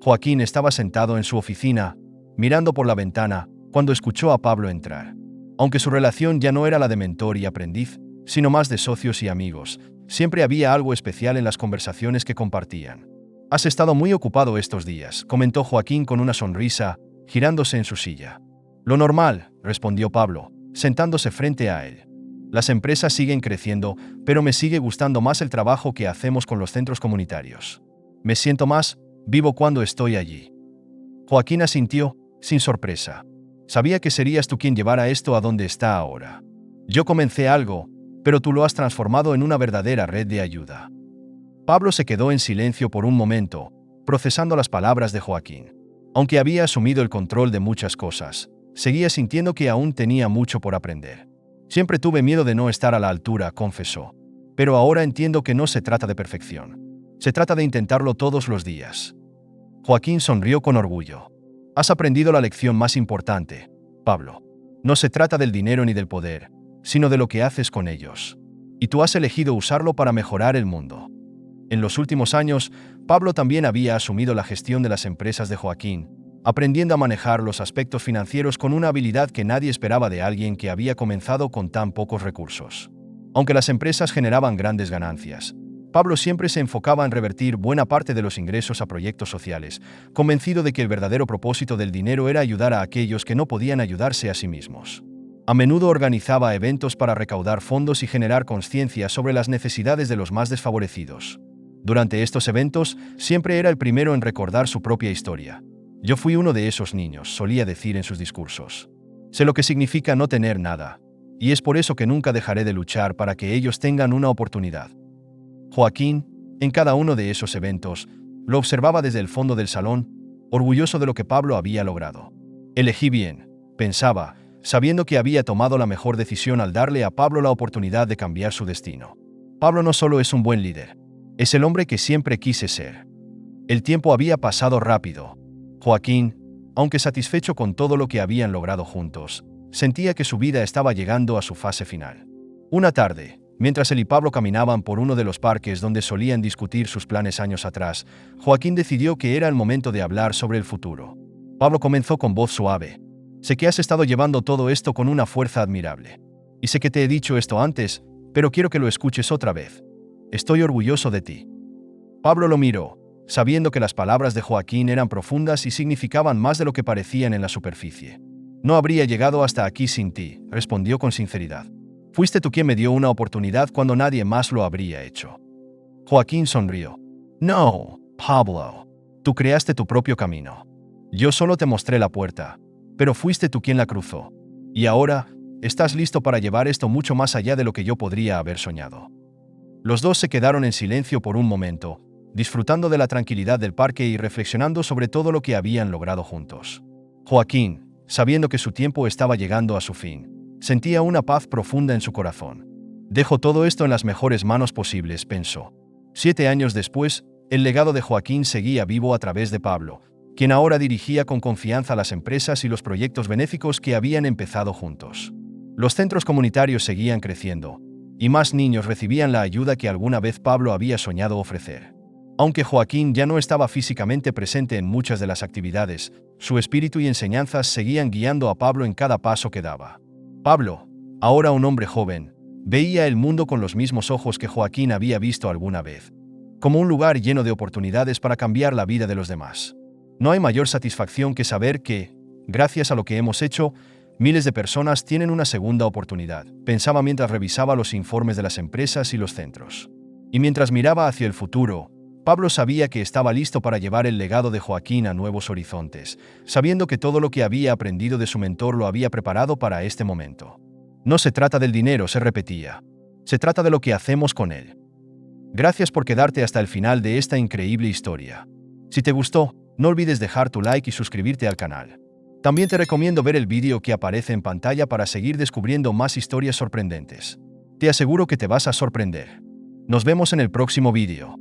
S1: Joaquín estaba sentado en su oficina, mirando por la ventana, cuando escuchó a Pablo entrar. Aunque su relación ya no era la de mentor y aprendiz, sino más de socios y amigos, siempre había algo especial en las conversaciones que compartían. «Has estado muy ocupado estos días», comentó Joaquín con una sonrisa, girándose en su silla. «Lo normal», respondió Pablo, sentándose frente a él. «Las empresas siguen creciendo, pero me sigue gustando más el trabajo que hacemos con los centros comunitarios. Me siento más vivo cuando estoy allí». Joaquín asintió, sin sorpresa. «Sabía que serías tú quien llevara esto a donde está ahora. Yo comencé algo, pero tú lo has transformado en una verdadera red de ayuda». Pablo se quedó en silencio por un momento, procesando las palabras de Joaquín. Aunque había asumido el control de muchas cosas, seguía sintiendo que aún tenía mucho por aprender. «Siempre tuve miedo de no estar a la altura», confesó. «Pero ahora entiendo que no se trata de perfección. Se trata de intentarlo todos los días». Joaquín sonrió con orgullo. «Has aprendido la lección más importante, Pablo. No se trata del dinero ni del poder, sino de lo que haces con ellos. Y tú has elegido usarlo para mejorar el mundo». En los últimos años, Pablo también había asumido la gestión de las empresas de Joaquín, aprendiendo a manejar los aspectos financieros con una habilidad que nadie esperaba de alguien que había comenzado con tan pocos recursos. Aunque las empresas generaban grandes ganancias, Pablo siempre se enfocaba en revertir buena parte de los ingresos a proyectos sociales, convencido de que el verdadero propósito del dinero era ayudar a aquellos que no podían ayudarse a sí mismos. A menudo organizaba eventos para recaudar fondos y generar conciencia sobre las necesidades de los más desfavorecidos. Durante estos eventos, siempre era el primero en recordar su propia historia. Yo fui uno de esos niños, solía decir en sus discursos. Sé lo que significa no tener nada, y es por eso que nunca dejaré de luchar para que ellos tengan una oportunidad. Joaquín, en cada uno de esos eventos, lo observaba desde el fondo del salón, orgulloso de lo que Pablo había logrado. Elegí bien, pensaba, sabiendo que había tomado la mejor decisión al darle a Pablo la oportunidad de cambiar su destino. Pablo no solo es un buen líder, es el hombre que siempre quise ser. El tiempo había pasado rápido. Joaquín, aunque satisfecho con todo lo que habían logrado juntos, sentía que su vida estaba llegando a su fase final. Una tarde, mientras él y Pablo caminaban por uno de los parques donde solían discutir sus planes años atrás, Joaquín decidió que era el momento de hablar sobre el futuro. Pablo comenzó con voz suave. Sé que has estado llevando todo esto con una fuerza admirable. Y sé que te he dicho esto antes, pero quiero que lo escuches otra vez. Estoy orgulloso de ti. Pablo lo miró, sabiendo que las palabras de Joaquín eran profundas y significaban más de lo que parecían en la superficie. No habría llegado hasta aquí sin ti, respondió con sinceridad. Fuiste tú quien me dio una oportunidad cuando nadie más lo habría hecho. Joaquín sonrió. No, Pablo. Tú creaste tu propio camino. Yo solo te mostré la puerta, pero fuiste tú quien la cruzó. Y ahora, estás listo para llevar esto mucho más allá de lo que yo podría haber soñado. Los dos se quedaron en silencio por un momento, disfrutando de la tranquilidad del parque y reflexionando sobre todo lo que habían logrado juntos. Joaquín, sabiendo que su tiempo estaba llegando a su fin, sentía una paz profunda en su corazón. Dejo todo esto en las mejores manos posibles, pensó. 7 años después, el legado de Joaquín seguía vivo a través de Pablo, quien ahora dirigía con confianza las empresas y los proyectos benéficos que habían empezado juntos. Los centros comunitarios seguían creciendo, y más niños recibían la ayuda que alguna vez Pablo había soñado ofrecer. Aunque Joaquín ya no estaba físicamente presente en muchas de las actividades, su espíritu y enseñanzas seguían guiando a Pablo en cada paso que daba. Pablo, ahora un hombre joven, veía el mundo con los mismos ojos que Joaquín había visto alguna vez, como un lugar lleno de oportunidades para cambiar la vida de los demás. No hay mayor satisfacción que saber que, gracias a lo que hemos hecho, miles de personas tienen una segunda oportunidad, pensaba mientras revisaba los informes de las empresas y los centros. Y mientras miraba hacia el futuro, Pablo sabía que estaba listo para llevar el legado de Joaquín a nuevos horizontes, sabiendo que todo lo que había aprendido de su mentor lo había preparado para este momento. No se trata del dinero, se repetía. Se trata de lo que hacemos con él. Gracias por quedarte hasta el final de esta increíble historia. Si te gustó, no olvides dejar tu like y suscribirte al canal. También te recomiendo ver el vídeo que aparece en pantalla para seguir descubriendo más historias sorprendentes. Te aseguro que te vas a sorprender. Nos vemos en el próximo vídeo.